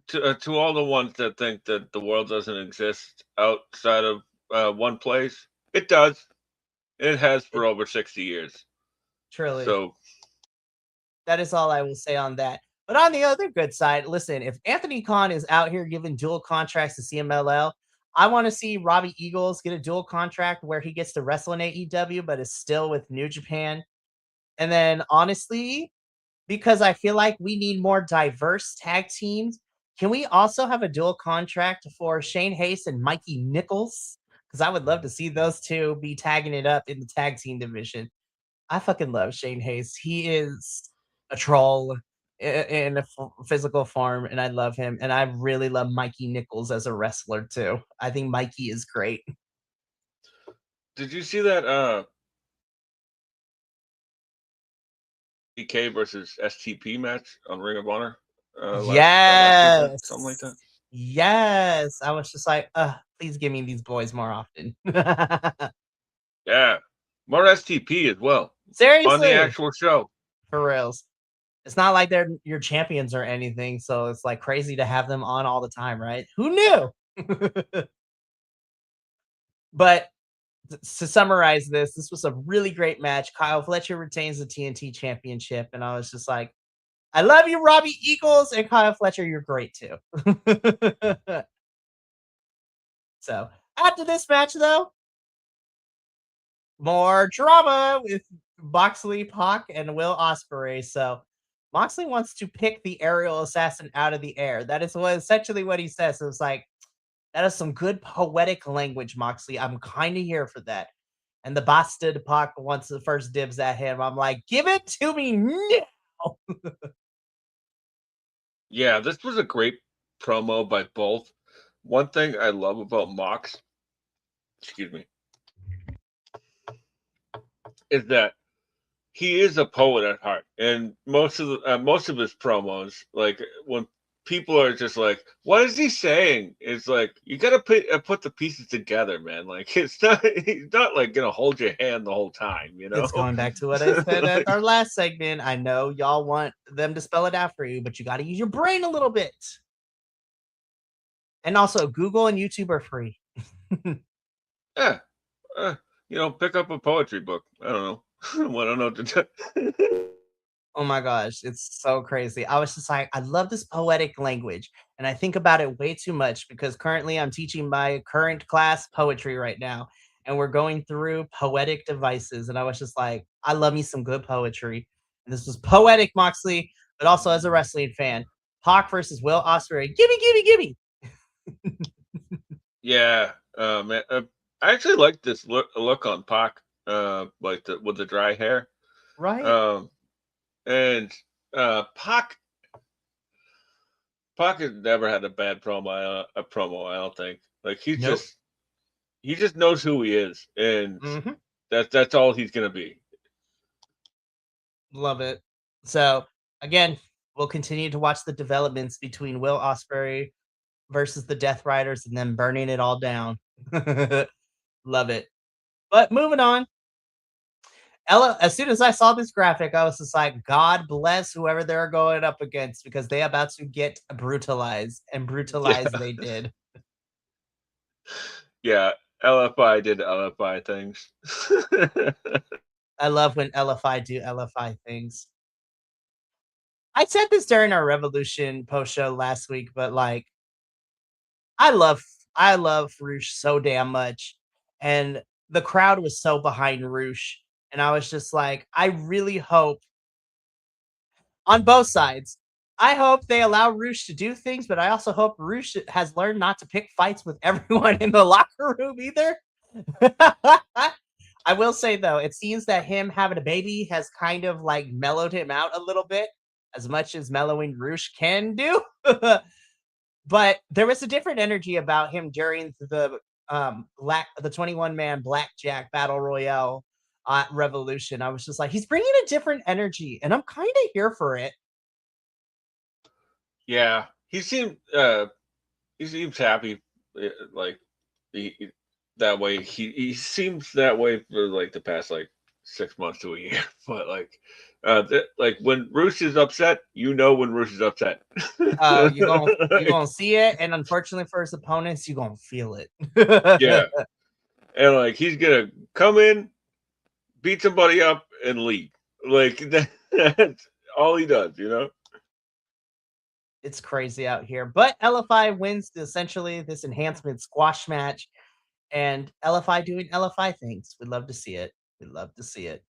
to all the ones that think that the world doesn't exist outside of one place, it does. It has for It over 60 years. truly. So That is all I will say on that. But on the other good side, listen, if Anthony Khan is out here giving dual contracts to CMLL, I want to see Robbie Eagles get a dual contract where he gets to wrestle in AEW, but is still with New Japan. And then honestly, because I feel like we need more diverse tag teams, can we also have a dual contract for Shane Hayes and Mikey Nichols? Because I would love to see those two be tagging it up in the tag team division. I fucking love Shane Hayes. He is a troll. in a physical form, and I love him. And I really love Mikey Nichols as a wrestler too. I think Mikey is great. Did you see that DK versus STP match on Ring of Honor last weekend? Something like that. Yes. Yes. I was just like, please give me these boys more often. Yeah. More STP as well. On the Seriously. actual show. For reals. It's not like they're your champions or anything, so it's like crazy to have them on all the time, right? Who knew? But to summarize this was a really great match. Kyle Fletcher retains the TNT championship, and I was just like, I love you, Robbie Eagles, and Kyle Fletcher, you're great too. So after this match, though, more drama with Moxley, Pac, and Will Ospreay. So Moxley wants to pick the aerial assassin out of the air. That is essentially what he says. So it's like, that is some good poetic language, Moxley. I'm kind of here for that. And the bastard Pac wants the first dibs at him. I'm like, give it to me now. Yeah, this was a great promo by both. One thing I love about Mox, excuse me, is that he is a poet at heart, and most of his promos, like when people are just like, "What is he saying?" It's like you got to put the pieces together, man. Like he's not like gonna hold your hand the whole time, you know. It's going back to what I said at our last segment. I know y'all want them to spell it out for you, but you got to use your brain a little bit. And also, Google and YouTube are free. Yeah, pick up a poetry book. I don't know. I don't know what to do. Oh my gosh, it's so crazy. I was just like, I love this poetic language. And I think about it way too much because currently I'm teaching my current class poetry right now. And we're going through poetic devices. And I was just like, I love me some good poetry. And this was poetic, Moxley, but also as a wrestling fan. Pac versus Will Ospreay. Gimme, gimme, gimme. Yeah, man, I actually like this look on Pac, like with the dry hair. Right? And Pac has never had a bad promo. I don't think. Like Nope. he just knows who he is, and that's all he's gonna be. Love it. So again, we'll continue to watch the developments between Will Ospreay versus the Death Riders and then burning it all down. Love it. But moving on. Ella, as soon as I saw this graphic, I was just like, God bless whoever they're going up against because they about to get brutalized, and brutalized they did. Yeah, LFI did LFI things. I love when LFI do LFI things. I said this during our Revolution post show last week, but like, I love Roosh so damn much, and the crowd was so behind Roosh, and I was just like, I really hope on both sides. I hope they allow Roosh to do things, but I also hope Roosh has learned not to pick fights with everyone in the locker room either. I will say though, it seems that him having a baby has kind of like mellowed him out a little bit, as much as mellowing Roosh can do. But there was a different energy about him during the 21-man blackjack battle royale Revolution. I was just like, he's bringing a different energy, and I'm kind of here for it. Yeah, he seems happy, like that way. He seems that way for like the past like 6 months to a year. But like, like when Roosh is upset, when Roosh is upset. You're gonna see it, and unfortunately for his opponents, you're gonna feel it. Yeah, and like he's gonna come in, beat somebody up, and leave. Like that's all he does, you know. It's crazy out here. But LFI wins essentially this enhancement squash match, and LFI doing LFI things. We'd love to see it. We'd love to see it.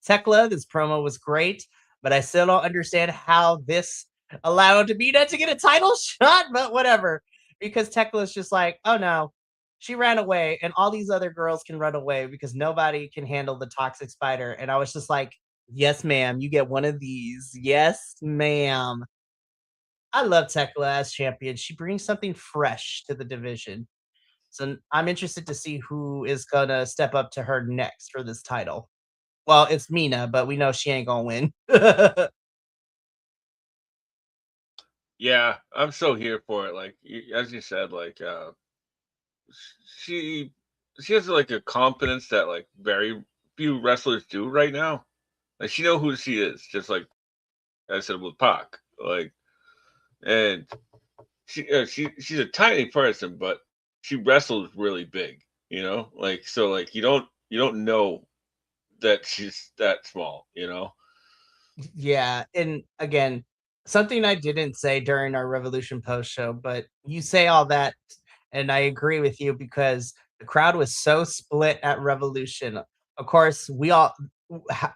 Tekla, this promo was great, but I still don't understand how this allowed Tamina to get a title shot, but whatever. Because Tekla's just like, oh no, she ran away, and all these other girls can run away because nobody can handle the toxic spider. And I was just like, Yes, ma'am. You get one of these. Yes, ma'am. I love Tekla as champion. She brings something fresh to the division. So I'm interested to see who is gonna step up to her next for this title. Well, it's Mina, but we know she ain't gonna win. Yeah, I'm so here for it. Like as you said, like she she has like a confidence that like very few wrestlers do right now. Like she know who she is, just like I said with Pac. Like and she's a tiny person, but she wrestles really big. You know, like so like you don't know that she's that small. You know. Yeah, and again, something I didn't say during our Revolution post show, but you say all that, and I agree with you because the crowd was so split at Revolution. Of course, we all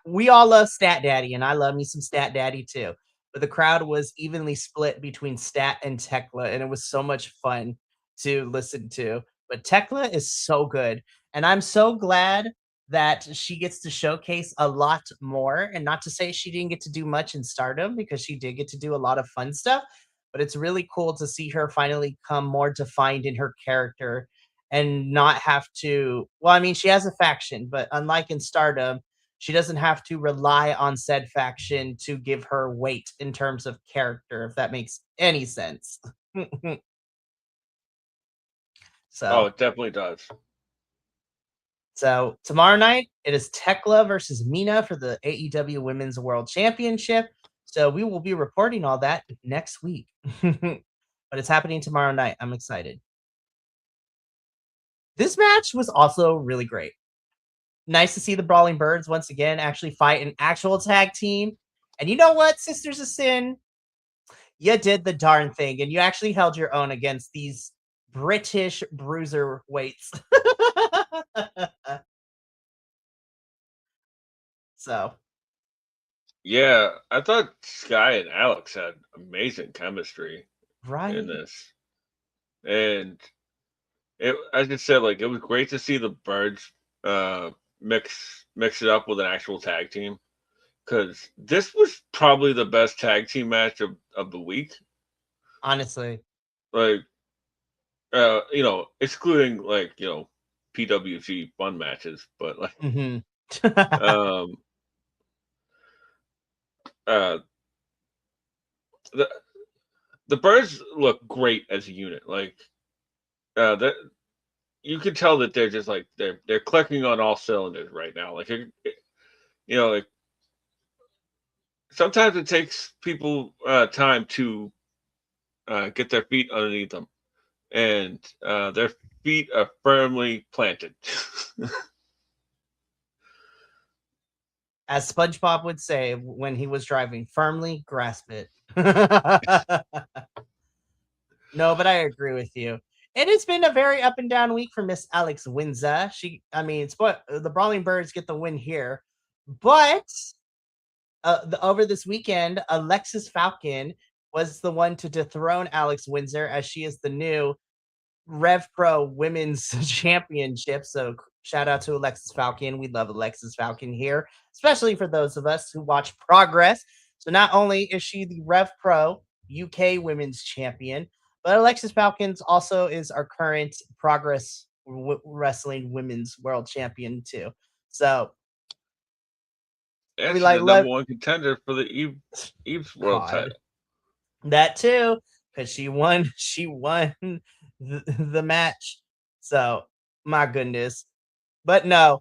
love Stat Daddy, and I love me some Stat Daddy too. But the crowd was evenly split between Stat and Tekla, and it was so much fun to listen to. But Tekla is so good, and I'm so glad that she gets to showcase a lot more. And not to say she didn't get to do much in Stardom, because she did get to do a lot of fun stuff, but it's really cool to see her finally come more defined in her character and not have to. Well, I mean, she has a faction, but unlike in Stardom, she doesn't have to rely on said faction to give her weight in terms of character, if that makes any sense. Oh, so it definitely does. So tomorrow night it is Tekla versus Mina for the AEW Women's World Championship. So we will be reporting all that next week. But it's happening tomorrow night. I'm excited. This match was also really great. Nice to see the Brawling Birds once again actually fight an actual tag team. And you know what, Sisters of Sin? You did the darn thing and you actually held your own against these British bruiser weights. so Yeah, I thought Sky and Alex had amazing chemistry in right. this, and it, as you said, like it was great to see the birds uh, mix it up with an actual tag team because this was probably the best tag team match of the week. Honestly. Like, excluding like PWG fun matches, but like Mhm. um uh the the birds look great as a unit. Like that you can tell that they're just like they're clicking on all cylinders right now. Like like sometimes it takes people time to get their feet underneath them, and their feet are firmly planted. As SpongeBob would say when he was driving, firmly grasp it. No, but I agree with you. It has been a very up and down week for Miss Alex Windsor. The Brawling Birds get the win here, but over this weekend, Alexis Falcon was the one to dethrone Alex Windsor as she is the new Rev Pro Women's Championship. So shout out to Alexis Falcon. We love Alexis Falcon here, especially for those of us who watch Progress. So not only is she the Rev Pro UK Women's Champion, but Alexis Falcons also is our current Progress Wrestling Women's World Champion too. So And we she's like the number love one contender for the Eve's world God title. that too because she won. She won the match. So my goodness. But no,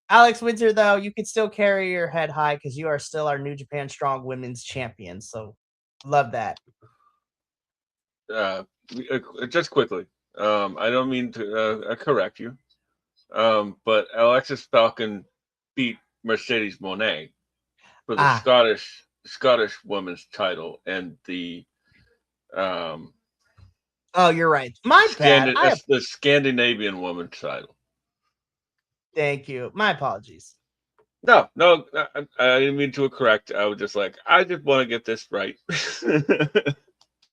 Alex Windsor, though, you can still carry your head high because you are still our New Japan Strong Women's Champion. So love that. Uh, just quickly, I don't mean to correct you, but Alexis Falcon beat Mercedes Monet for the Ah, Scottish women's title and the um oh, you're right. My bad. the Scandinavian women's title. Thank you. My apologies. No, no, I didn't mean to correct. I was just like, I just want to get this right.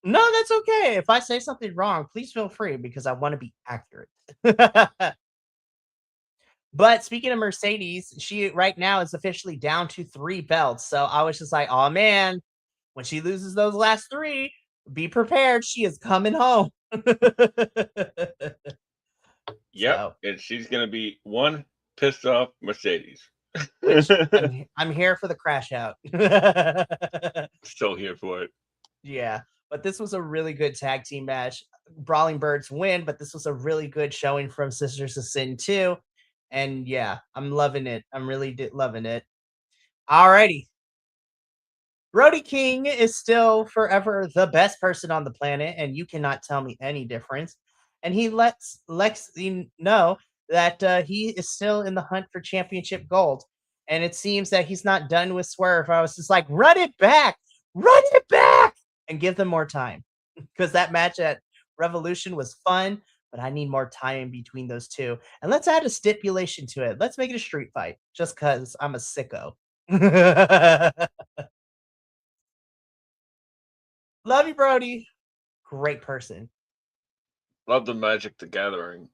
No, that's okay. If I say something wrong, please feel free because I want to be accurate. But speaking of Mercedes, she right now is officially down to 3 belts. So I was just like, oh man, when she loses those last 3, be prepared. She is coming home. Yep, So, and she's gonna be one pissed off Mercedes. which I'm here for the crash out. Still here for it. Yeah, but this was a really good tag team match. Brawling Birds win, but this was a really good showing from Sisters of Sin too. And yeah, I'm loving it. I'm really loving it. Alrighty. Brody King is still forever the best person on the planet, and you cannot tell me any difference. And he lets Lexi know that he is still in the hunt for championship gold. And it seems that he's not done with Swerve. I was just like, run it back, and give them more time. Because that match at Revolution was fun, but I need more time in between those two. And let's add a stipulation to it. Let's make it a street fight, just because I'm a sicko. Love you, Brody. Great person. Love the Magic the Gathering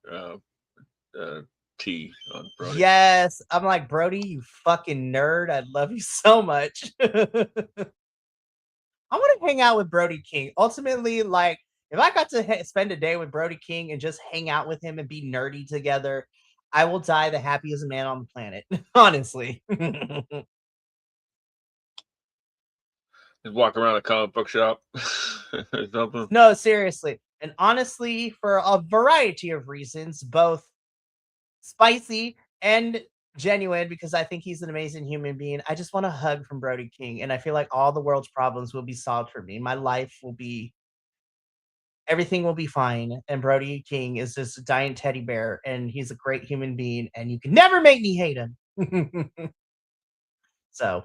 tee on Brody. Yes. I'm like, Brody, you fucking nerd. I love you so much. I want to hang out with Brody King. Ultimately, like, if I got to spend a day with Brody King and just hang out with him and be nerdy together, I will die the happiest man on the planet. Honestly. Just walk around a comic book shop or something. No, seriously. And honestly, for a variety of reasons, both spicy and genuine, because I think he's an amazing human being. I just want a hug from Brody King, and I feel like all the world's problems will be solved for me. My life will be everything will be fine. And Brody King is just a giant teddy bear, and he's a great human being, and you can never make me hate him. So,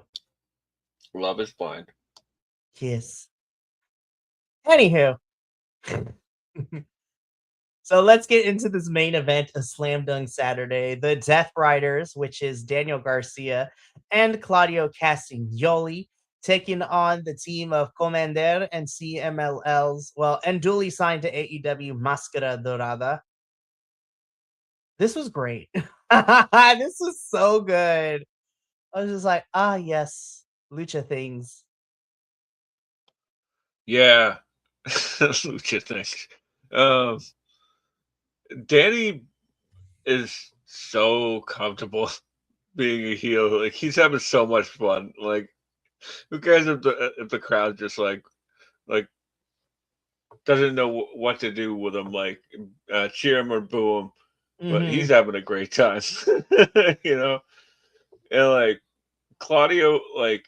Love is blind. kiss. Anywho. So let's get into this main event of Slam Dunk Saturday. The Death Riders, which is Daniel Garcia and Claudio Castagnoli, taking on the team of Commander and CMLLs, well, and duly signed to AEW Máscara Dorada. This was great. This was so good. I was just like, ah, yes, lucha things. Yeah, lucha things. Danny is so comfortable being a heel. Like he's having so much fun. Like who cares if the crowd just like doesn't know what to do with him, like cheer him or boo him, but he's Mm-hmm. having a great time. You know, and like Claudio like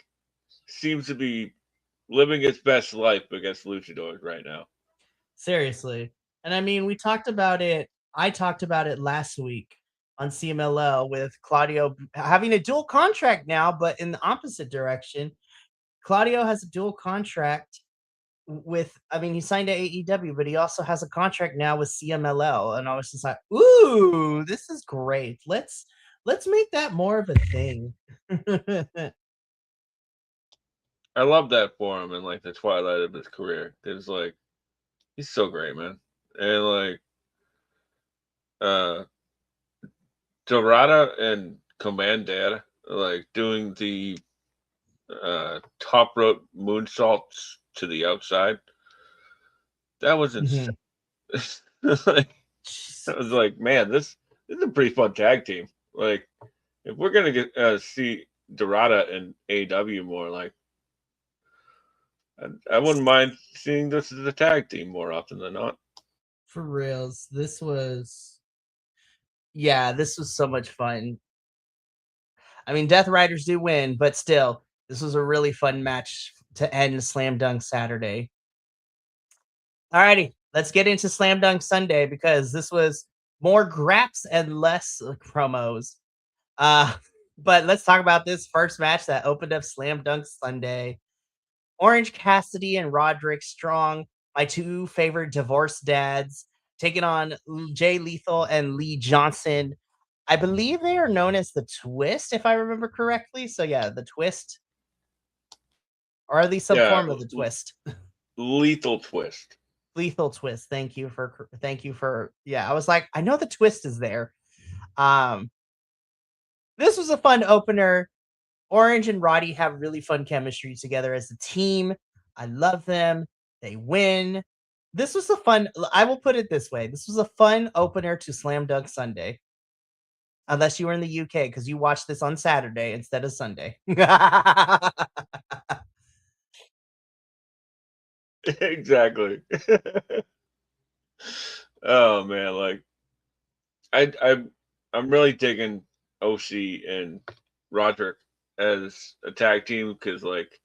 seems to be living his best life against luchadors right now. Seriously. And I mean, we talked about it. I talked about it last week on CMLL with Claudio having a dual contract now, but in the opposite direction. Claudio has a dual contract with, I mean, he signed to AEW, but he also has a contract now with CMLL. And I was just like, ooh, this is great. Let's make that more of a thing. I love that for him in like the twilight of his career. It's like he's so great, man. And like uh Dorada and Commander like doing the top rope moonsaults to the outside. That was insane. Mhm. Like, I was like, man, this is a pretty fun tag team. Like, if we're gonna get see Dorada and AW more, like, I wouldn't mind seeing this as a tag team more often than not. For reals. This was so much fun. I mean, Death Riders do win, but still, this was a really fun match to end Slam Dunk Saturday. Alrighty, let's get into Slam Dunk Sunday because this was more graps and less promos. Uh, but let's talk about this first match that opened up Slam Dunk Sunday. Orange Cassidy and Roderick Strong, my two favorite divorced dads, taking on Jay Lethal and Lee Johnson. I believe they are known as the Twist, if I remember correctly. So yeah, the Twist, or at least some Yeah, form of the Twist. lethal twist. Lethal Twist. Thank you for yeah. I was like, I know the Twist is there. Um, This was a fun opener. Orange and Roddy have really fun chemistry together as a team. I love them. They win. This was a fun, I will put it this way. This was a fun opener to Slam Dunk Sunday. Unless you were in the UK, because you watched this on Saturday instead of Sunday. Exactly. Oh man, like I I'm really digging OC and Roderick as a tag team because like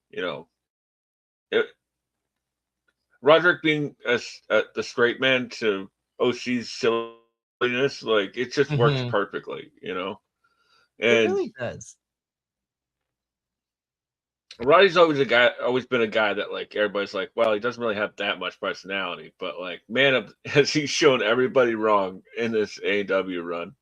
you know it, Roderick being the straight man to OC's silliness, like it just works Mhm. perfectly, you know. It And really does. Roddy's always been a guy that like everybody's like, well, he doesn't really have that much personality, but like, man, has he shown everybody wrong in this AEW run?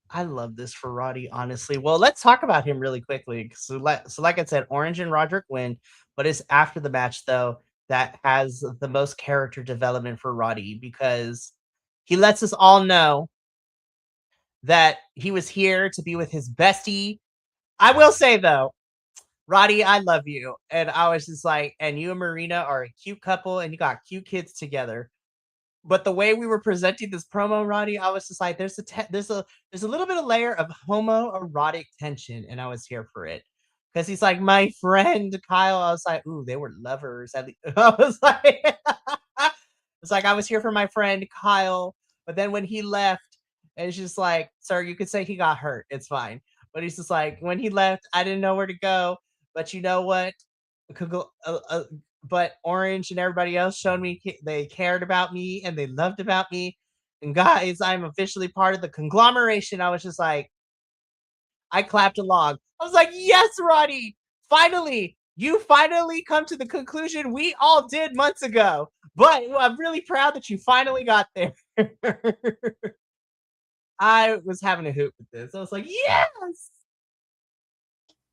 I love this for Roddy, honestly. Well, let's talk about him really quickly. So like I said, Orange and Roderick win, but it's after the match though that has the most character development for Roddy because he lets us all know that he was here to be with his bestie. I will say though, Roddy, I love you. And I was just like, and you and Marina are a cute couple and you got cute kids together. But the way we were presenting this promo, Roddy, I was just like, there's a little bit of layer of homoerotic tension, and I was here for it. Because he's like, my friend Kyle. I was like, ooh, they were lovers. I was like, it's like I was here for my friend Kyle, but then when he left, and it's just like, sir, you could say he got hurt. It's fine. But he's just like, when he left, I didn't know where to go. But you know what? Could go, but Orange and everybody else showed me they cared about me and they loved about me. And guys, I'm officially part of the conglomeration. I was just like, I clapped along. I was like, yes, Roddy, finally, you finally come to the conclusion we all did months ago. But I'm really proud that you finally got there. I was having a hoot with this. I was like, yes.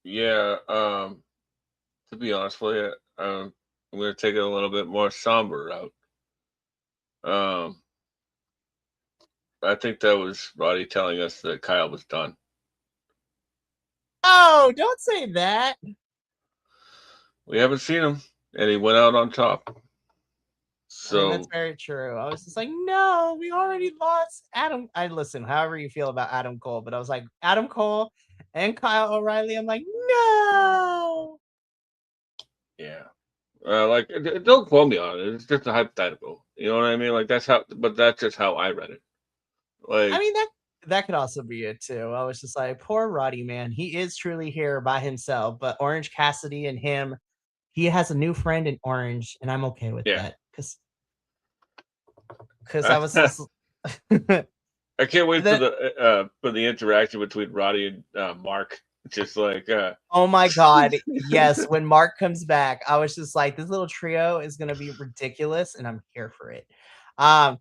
Yeah. To be honest with you, I'm gonna take it a little bit more somber route. Um, I think that was Roddy telling us that Kyle was done. Oh, don't say that. We haven't seen him, and he went out on top. I mean, that's So very true. I was just like, no, we already lost Adam. I listen, however you feel about Adam Cole, but I was like, Adam Cole and Kyle O'Reilly. I'm like, no. yeah, like don't quote me on it. It's just a hypothetical. You know what I mean? Like that's just how I read it. I Like mean, that could also be it too. I was just like, poor Roddy, man. He is truly here by himself, but Orange Cassidy and him, he has a new friend in Orange, and I'm okay with yeah, that because I was just I can't wait then. for the interaction between Roddy and Mark. Just like Oh my god, yes, when Mark comes back, I was just like, "This little trio is gonna be ridiculous," and I'm here for it. Um,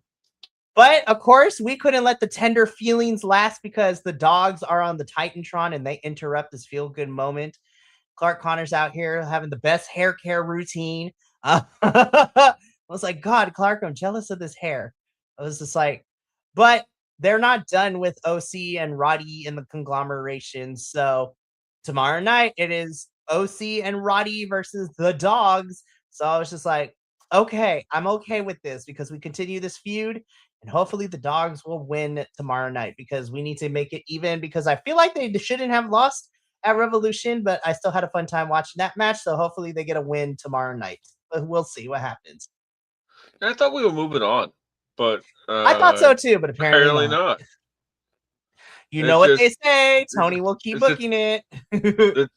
but of course, we couldn't let the tender feelings last because the dogs are on the Titantron and they interrupt this feel-good moment. Clark Connor's out here having the best hair care routine. I was like, God, Clark, I'm jealous of this hair. I was just like, but they're not done with OC and Roddy in the conglomeration. So tomorrow night it is OC and Roddy versus the dogs. So I was just like, okay, I'm okay with this because we continue this feud and hopefully the dogs will win tomorrow night because we need to make it even because I feel like they shouldn't have lost at Revolution, but I still had a fun time watching that match. So hopefully they get a win tomorrow night. But we'll see what happens. I thought we were moving on, but I thought so too, but apparently apparently not. not. You know It's what they just say. it's, Tony will keep it's the booking it.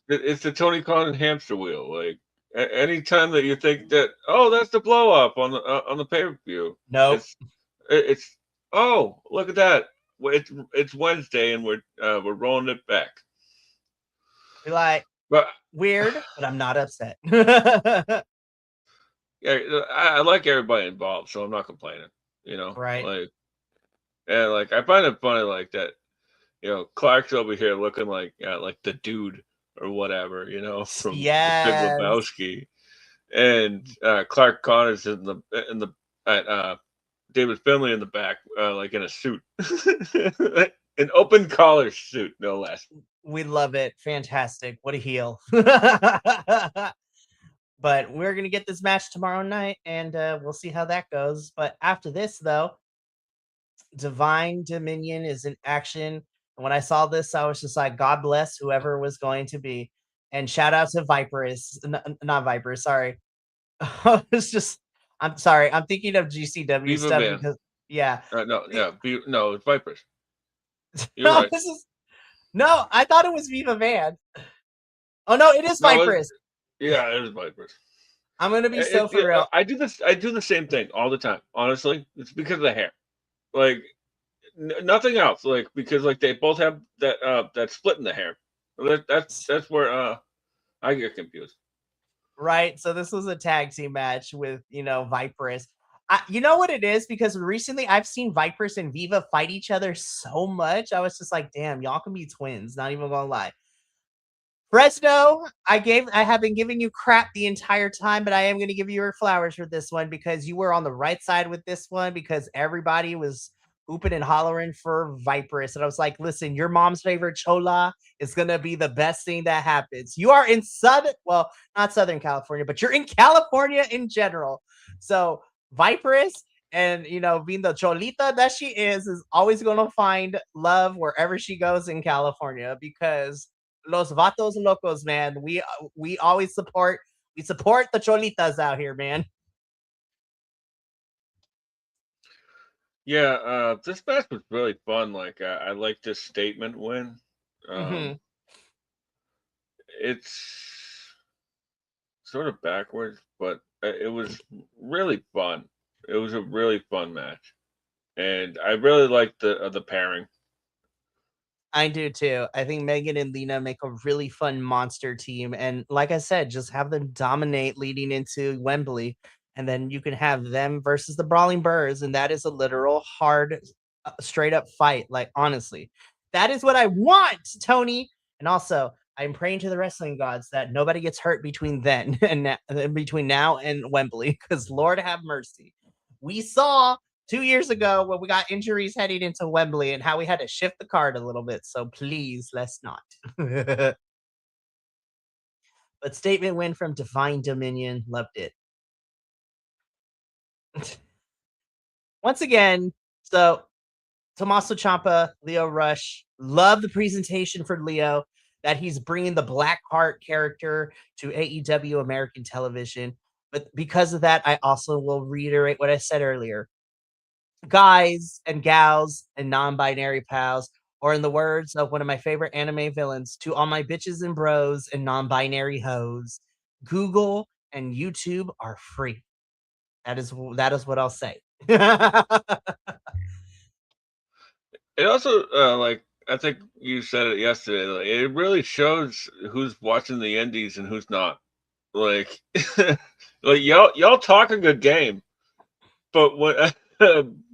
it's the Tony Khan hamster wheel. Like anytime that you think that that's the blow up on the pay per view, Nope. it's oh look at that. It's Wednesday and we're rolling it back. Be like, But weird, but I'm not upset. yeah, I like everybody involved, so I'm not complaining. You know, Right. like and like I find it funny like that. You know, Clark's over here looking like the dude or whatever. You know, from the Big Yes. Lebowski, and Clark Connor's in the David Finley in the back, like in a suit. An open collar suit, no less. We love it. Fantastic. What a heel. But we're going to get this match tomorrow night, and we'll see how that goes. But after this, though, Divine Dominion is in action. And when I saw this, I was just like, God bless whoever was going to be. And shout out to Viperous, not Viper, sorry. It's just, I'm sorry. I'm thinking of GCW Viva stuff Van. because, yeah. No, yeah, no, it's Vipers. You're No, right. no, I thought it was Viva Van. Oh, no, it is No, Viperous. yeah, it is Vipers. I'm going to be so for real. I do this. I do the same thing all the time. Honestly, it's because of the hair. Like nothing else. Like because like they both have that split in the hair. That's where I get confused. Right. So this was a tag team match with, Viperous. You know what it is? Because recently I've seen Viperous and Viva fight each other so much. I was just like, damn, y'all can be twins. Not even gonna lie. Fresno, I have been giving you crap the entire time, but I am going to give you your flowers for this one because you were on the right side with this one because everybody was hooping and hollering for Viperous. And I was like, listen, your mom's favorite chola is going to be the best thing that happens. You are in not Southern California, but you're in California in general. So Viperous and, being the cholita that she is always going to find love wherever she goes in California because Los Vatos Locos, man. We always support the cholitas out here, man. Yeah, this match was really fun. Like I like this statement win. Mm-hmm. It's sort of backwards, but it was really fun. It was a really fun match, and I really liked the pairing. I do too. I think Megan and Lena make a really fun monster team. And like I said, just have them dominate leading into Wembley. And then you can have them versus the Brawling Burrs. And that is a literal hard, straight up fight. Like, honestly, that is what I want, Tony. And also, I'm praying to the wrestling gods that nobody gets hurt between then and between now and Wembley. Because Lord have mercy. We saw 2 years ago when we got injuries heading into Wembley and how we had to shift the card a little bit. So please, let's not. But statement win from Divine Dominion. Loved it. Once again, so Tommaso Ciampa, Leo Rush. Love the presentation for Leo that he's bringing the Black Heart character to AEW American television. But because of that, I also will reiterate what I said earlier. Guys and gals and non-binary pals, or in the words of one of my favorite anime villains, to all my bitches and bros and non-binary hoes, Google and YouTube are free. That is what I'll say. It also like I think you said it yesterday. Like, it really shows who's watching the indies and who's not. Like, like y'all talk a good game, but when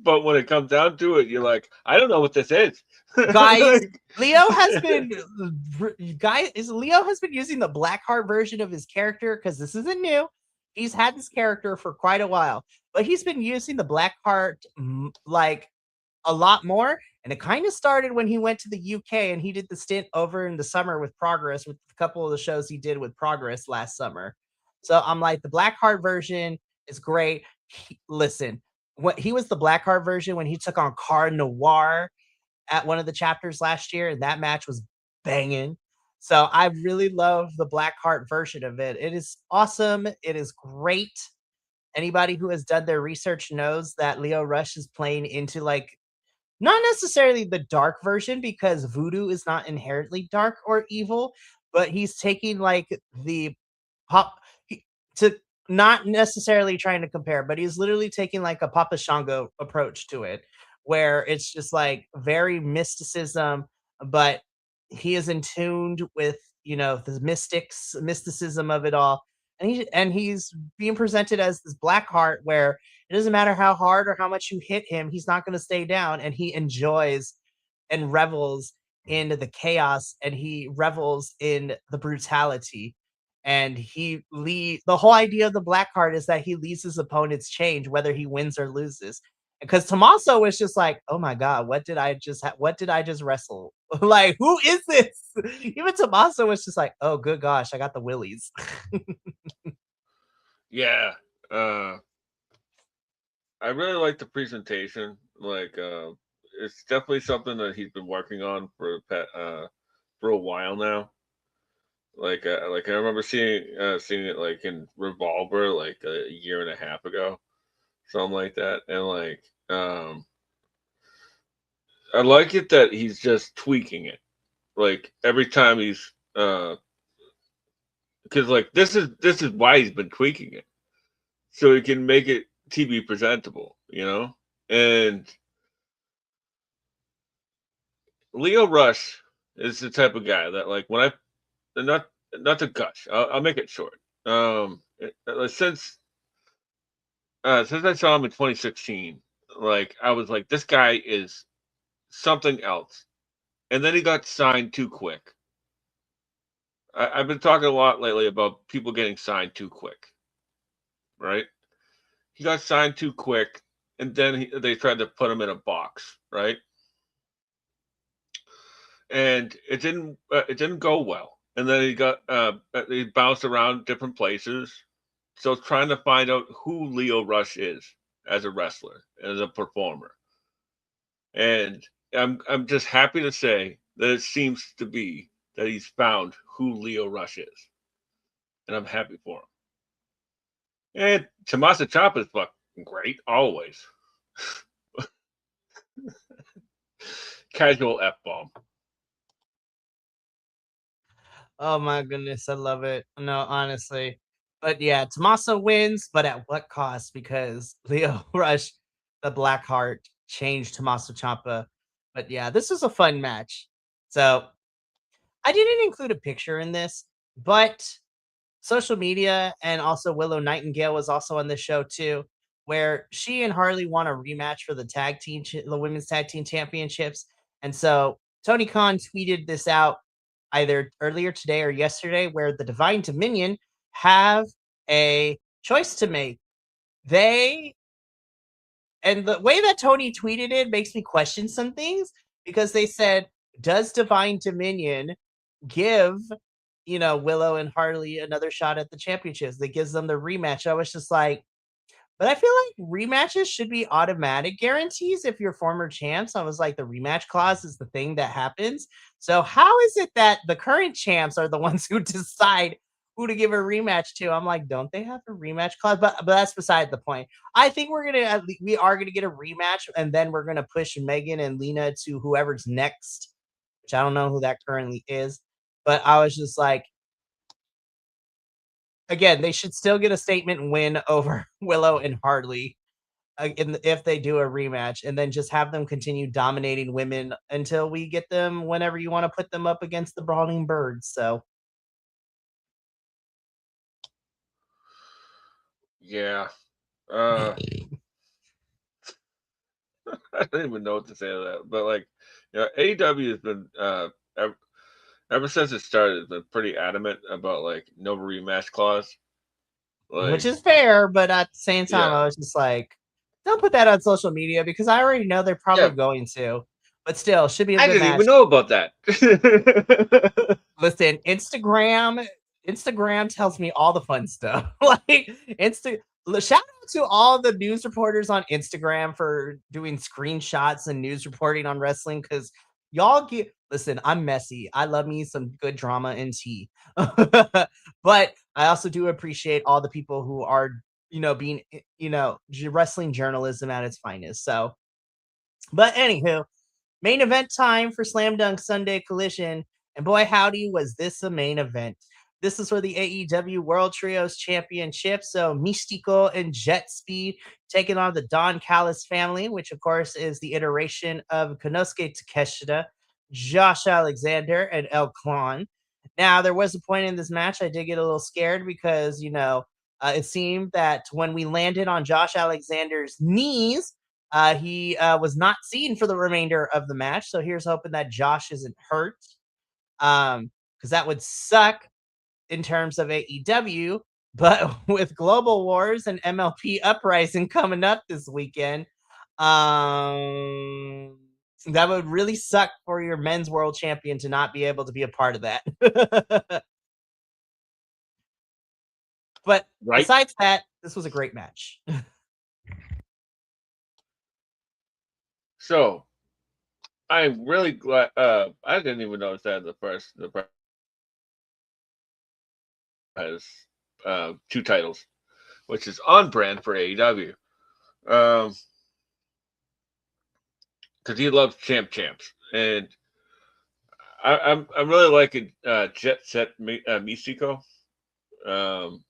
but when it comes down to it, you're like, I don't know what this is. Guys, Like, Leo has been using the Blackheart version of his character because this isn't new. He's had this character for quite a while, but he's been using the Blackheart like a lot more. And it kind of started when he went to the UK and he did the stint over in the summer with Progress with a couple of the shows he did with Progress last summer. So I'm like, the Blackheart version is great. Listen, what he was the Blackheart version when he took on Car Noir at one of the chapters last year, and that match was banging. So I really love the Blackheart version of it. It is awesome. It is great. Anybody who has done their research knows that Leo Rush is playing into like not necessarily the dark version because voodoo is not inherently dark or evil, but he's taking like the pop to not necessarily trying to compare, but he's literally taking like a Papa Shango approach to it, where it's just like very mysticism, but he is in tuned with the mysticism of it all, and he's being presented as this black heart where it doesn't matter how hard or how much you hit him, he's not going to stay down, and he enjoys and revels in the chaos, and he revels in the brutality. And the whole idea of the black heart is that he leads his opponents change whether he wins or loses. Because Tommaso was just like, "Oh my god, what did I just wrestle? Like, who is this?" Even Tommaso was just like, "Oh, good gosh, I got the willies." Yeah. Uh, I really like the presentation. Like, it's definitely something that he's been working on for a while now. Like I remember seeing it like in Revolver like a year and a half ago, something like that. And like, I like it that he's just tweaking it. Like every time he's because like this is why he's been tweaking it, so he can make it TV presentable, you know. And Leo Rush is the type of guy that like when I not to gush, I'll make it short. Since I saw him in 2016, like I was like, this guy is something else. And then he got signed too quick. I've been talking a lot lately about people getting signed too quick, right? He got signed too quick, and then they tried to put him in a box, right? And it didn't go well. And then he bounced around different places. So trying to find out who Leo Rush is as a wrestler, as a performer. And I'm just happy to say that it seems to be that he's found who Leo Rush is. And I'm happy for him. And Tommaso Ciampa is fucking great, always. Casual F bomb. Oh my goodness, I love it. No, honestly. But yeah, Tommaso wins, but at what cost? Because Leo Rush, the Black Heart, changed Tommaso Ciampa. But yeah, this was a fun match. So I didn't include a picture in this, but social media and also Willow Nightingale was also on the show too, where she and Harley won a rematch for the women's tag team championships. And so Tony Khan tweeted this out either earlier today or yesterday, where the Divine Dominion have a choice to make. They and the way that Tony tweeted it makes me question some things because they said, "Does Divine Dominion give Willow and Harley another shot at the championships?" That gives them the rematch. I was just like, but I feel like rematches should be automatic guarantees if you're former champs. I was like, the rematch clause is the thing that happens. So how is it that the current champs are the ones who decide who to give a rematch to? I'm like, don't they have a rematch clause? But that's beside the point. I think we are gonna get a rematch, and then we're gonna push Megan and Lena to whoever's next, which I don't know who that currently is. But I was just like, again, they should still get a statement win over Willow and Harley if they do a rematch, and then just have them continue dominating women until we get them whenever you want to put them up against the Brawling Birds. So, Yeah. Uh, I don't even know what to say to that. But like, AEW has been ever since it started, has been pretty adamant about like no rematch clause. which Like, is fair, but at the same time, yeah, I was just like, don't put that on social media because I already know they're probably yeah. going to. But still, should be a I good didn't match. even know about that. Listen, Instagram tells me all the fun stuff. Like shout out to all the news reporters on Instagram for doing screenshots and news reporting on wrestling because y'all get listen, I'm messy. I love me some good drama and tea. But I also do appreciate all the people who are, being, wrestling journalism at its finest. So, but anywho, main event time for Slam Dunk Sunday Collision. And boy, howdy, was this a main event. This is for the AEW World Trios Championship. So Mystico and Jet Speed taking on the Don Callis family, which of course is the iteration of Konosuke Takeshita, Josh Alexander, and El Clan. Now, there was a point in this match I did get a little scared because, it seemed that when we landed on Josh Alexander's knees, he was not seen for the remainder of the match. So here's hoping that Josh isn't hurt. Because that would suck in terms of AEW. But with Global Wars and MLP Uprising coming up this weekend, That would really suck for your men's world champion to not be able to be a part of that. But Right? besides that, this was a great match. So I'm really glad. I didn't even notice that the press has two titles, which is on brand for AEW. Because he loves champs, and I'm really liking Jet Set Mystico. Um,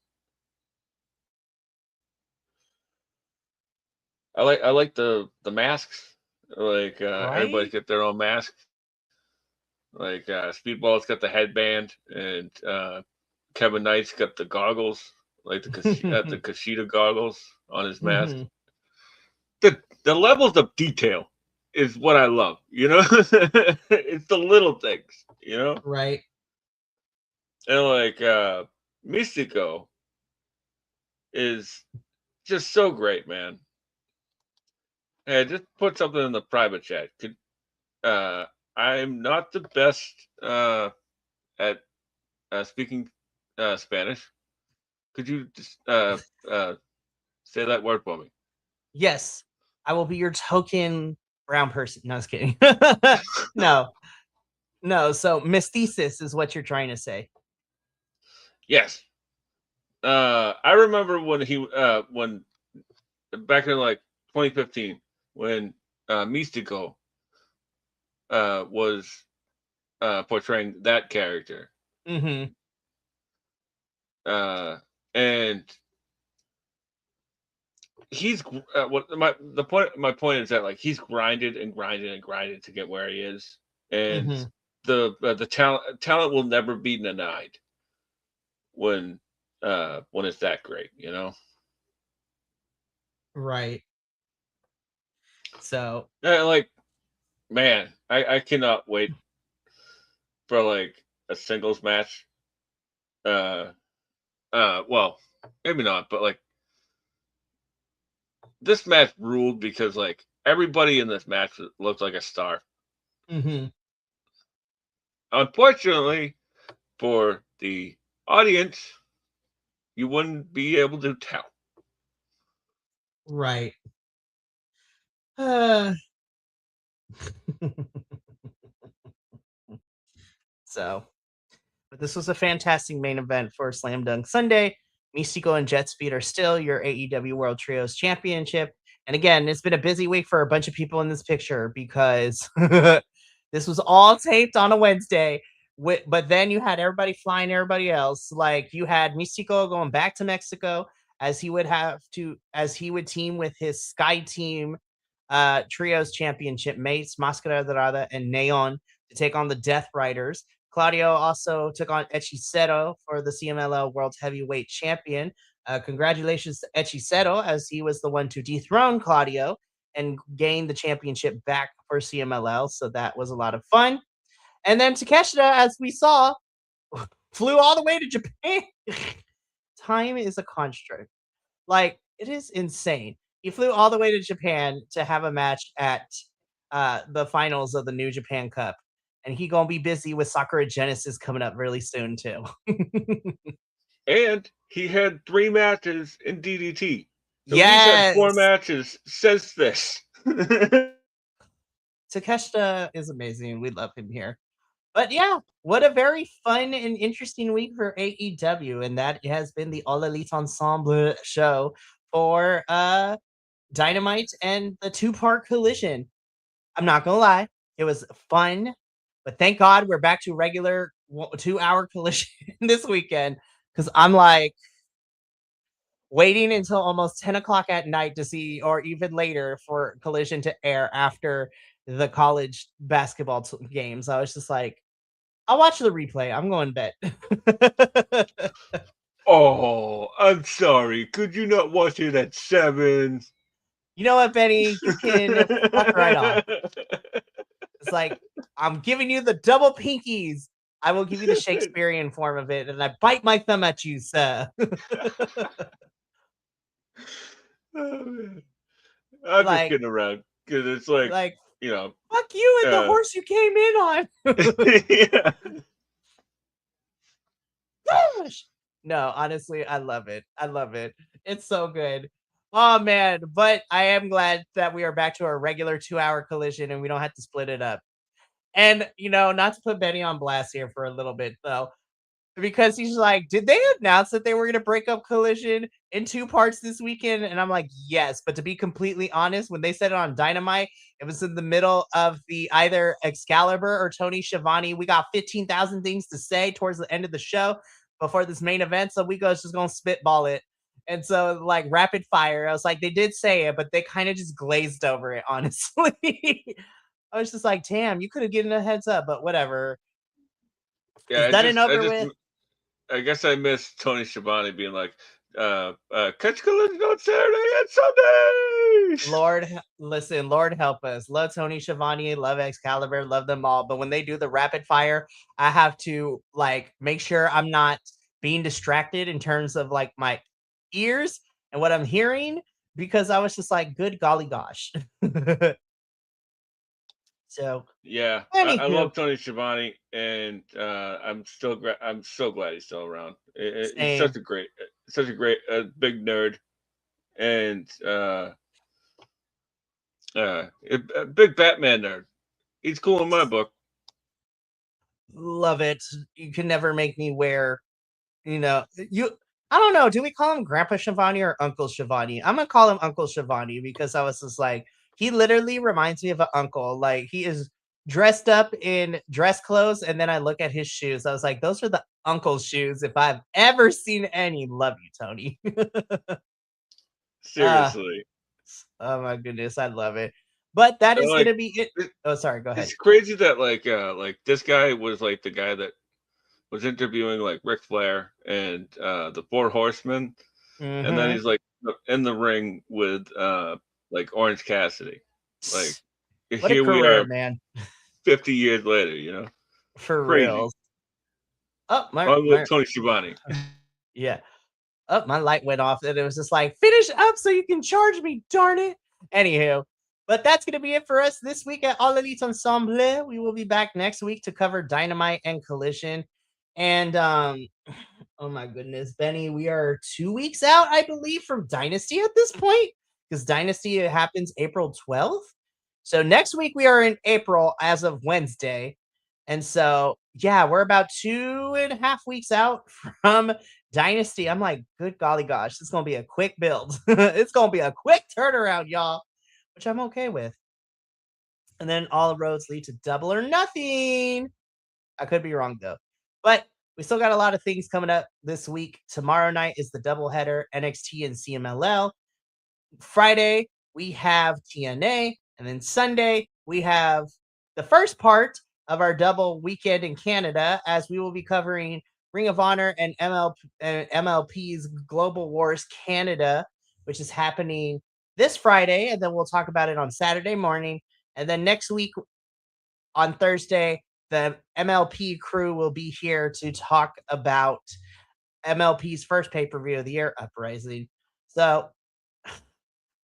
I like the masks. Like everybody's Right? got their own mask. Like Speedball's got the headband, and Kevin Knight's got the goggles, like the the Kushida goggles on his mask. Mm-hmm. The levels of detail is what I love. You know, it's the little things. You know, Right. and like Mystico is just so great, man. Hey, just put something in the private chat. Uh, I'm not the best at speaking Spanish. Could you just say that word for me? Yes, I will be your token brown person. No, I was kidding. No, no. So mestizus is what you're trying to say. Yes. I remember when back in like 2015 when Mystico was portraying that character. Mm-hmm. And he's what my point is that like he's grinded and grinded and grinded to get where he is, and Mm-hmm. the talent will never be denied when it's that great, you know. Right. So Like man, I cannot wait for like a singles match. Uh, well, maybe not, but like this match ruled because like everybody in this match looked like a star. mm-hmm. Unfortunately for the audience, you wouldn't be able to tell. Right. Uh, so, but this was a fantastic main event for Slam Dunk Sunday. Mystico and Jet Speed are still your AEW World Trios Championship. And again, it's been a busy week for a bunch of people in this picture because this was all taped on a Wednesday. But then you had everybody flying everybody else. Like you had Mystico going back to Mexico as he would team with his Sky Team Trios Championship mates, Mascara Dorada and Neon, to take on the Death Riders. Claudio also took on Echiceto for the CMLL World Heavyweight Champion. Congratulations to Echiceto, as he was the one to dethrone Claudio and gain the championship back for CMLL. So that was a lot of fun. And then Takeshita, as we saw, flew all the way to Japan. Time is a construct. Like, it is insane. He flew all the way to Japan to have a match at the finals of the New Japan Cup. And he gonna be busy with Sakura Genesis coming up really soon too. And he had 3 matches in DDT. So he's had 4 Yes, matches since this. Takeshita is amazing. We love him here. But yeah, what a very fun and interesting week for AEW, and that has been the All Elite Ensemble show for Dynamite and the two-part collision. I'm not gonna lie, it was fun, but thank God we're back to regular 2-hour collision this weekend because I'm like waiting until almost 10 o'clock at night to see, or even later for collision to air after the college basketball games. I was just like, I'll watch the replay. I'm going to bed. Oh, I'm sorry. Could you not watch it at 7? You know what, Benny? You can fuck right off. It's like, I'm giving you the double pinkies. I will give you the Shakespearean form of it, and I bite my thumb at you, sir. Oh, man. I'm just Like, kidding around because it's like, you know, fuck you and the horse you came in on. yeah. Gosh. No, honestly, I love it. I love it. It's so good. Oh man, but I am glad that we are back to our regular 2-hour collision and we don't have to split it up. And not to put Benny on blast here for a little bit though, because he's like, did they announce that they were going to break up Collision in 2 parts this weekend? And I'm like, yes. But to be completely honest, when they said it on Dynamite, it was in the middle of the either Excalibur or Tony Schiavone. We got 15,000 things to say towards the end of the show before this main event. So we go just going to spitball it. And so, like, rapid fire, I was like, they did say it, but they kind of just glazed over it, honestly. I was just like, damn, you could have given a heads up, but whatever. Yeah, It's done and over with. I guess I missed Tony Schiavone being like, catch Collision on Saturday and Sunday. Lord, listen, Lord help us. Love Tony Schiavone, love Excalibur, love them all. But when they do the rapid fire, I have to like make sure I'm not being distracted in terms of like my ears and what I'm hearing because I was just like, good golly gosh. So, Yeah, I anywho, love Tony Schiavone, and I'm so glad he's still around. He's same. such a great big nerd, and a big Batman nerd. He's cool in my book. Love it. You can never make me wear, I don't know. Do we call him Grandpa Shivani or Uncle Shivani? I'm gonna call him Uncle Shivani because I was just like, he literally reminds me of an uncle. Like he is dressed up in dress clothes, and then I look at his shoes. I was like, those are the uncle shoes if I've ever seen any. Love you, Tony. uh, Seriously. oh my goodness, I love it. But that is Like, gonna be it. Oh, sorry. Go ahead. it's crazy that like this guy was like the guy that was interviewing like Ric Flair and the Four Horsemen, and then Mm-hmm. he's like in the ring with like Orange Cassidy. Like What a here we career, are man. 50 years later, you know? For Crazy. real. Oh, I'm with Tony Schiavone. yeah. Oh, my light went off and it was just like, finish up so you can charge me, darn it. Anywho, but that's going to be it for us this week at All Elite Ensemble. We will be back next week to cover Dynamite and Collision. And, oh my goodness, Benny, we are 2 weeks out, I believe, from Dynasty at this point because Dynasty happens April 12th. So next week we are in April as of Wednesday. And so, yeah, we're about 2.5 weeks out from Dynasty. I'm like, good golly gosh, it's going to be a quick build. It's going to be a quick turnaround, y'all, which I'm okay with. And then all roads lead to Double or Nothing. I could be wrong, though. But we still got a lot of things coming up this week. Tomorrow night is the doubleheader NXT and CMLL. Friday, we have TNA. And then Sunday, we have the first part of our double weekend in Canada, as we will be covering Ring of Honor and MLP's Global Wars Canada, which is happening this Friday. And then we'll talk about it on Saturday morning. And then next week on Thursday, the MLP crew will be here to talk about MLP's first pay-per-view of the year, Uprising. So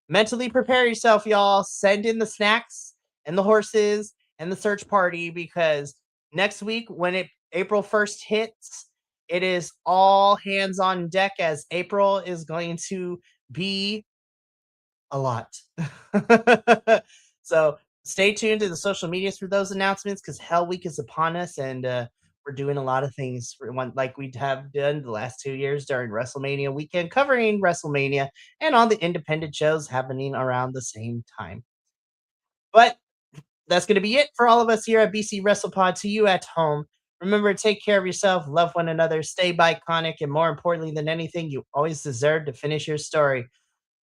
mentally prepare yourself, y'all. Send in the snacks and the horses and the search party because next week, when April 1st hits, it is all hands on deck as April is going to be a lot. So stay tuned to the social medias for those announcements because Hell Week is upon us and we're doing a lot of things for one like we have done the last 2 years during WrestleMania weekend, covering WrestleMania and all the independent shows happening around the same time. But that's going to be it for all of us here at BC WrestlePod. To you at home, remember to take care of yourself, love one another, stay iconic, and more importantly than anything, you always deserve to finish your story.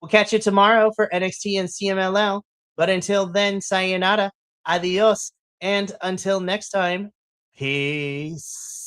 We'll catch you tomorrow for NXT and CMLL. But until then, sayonara, adios, and until next time, peace.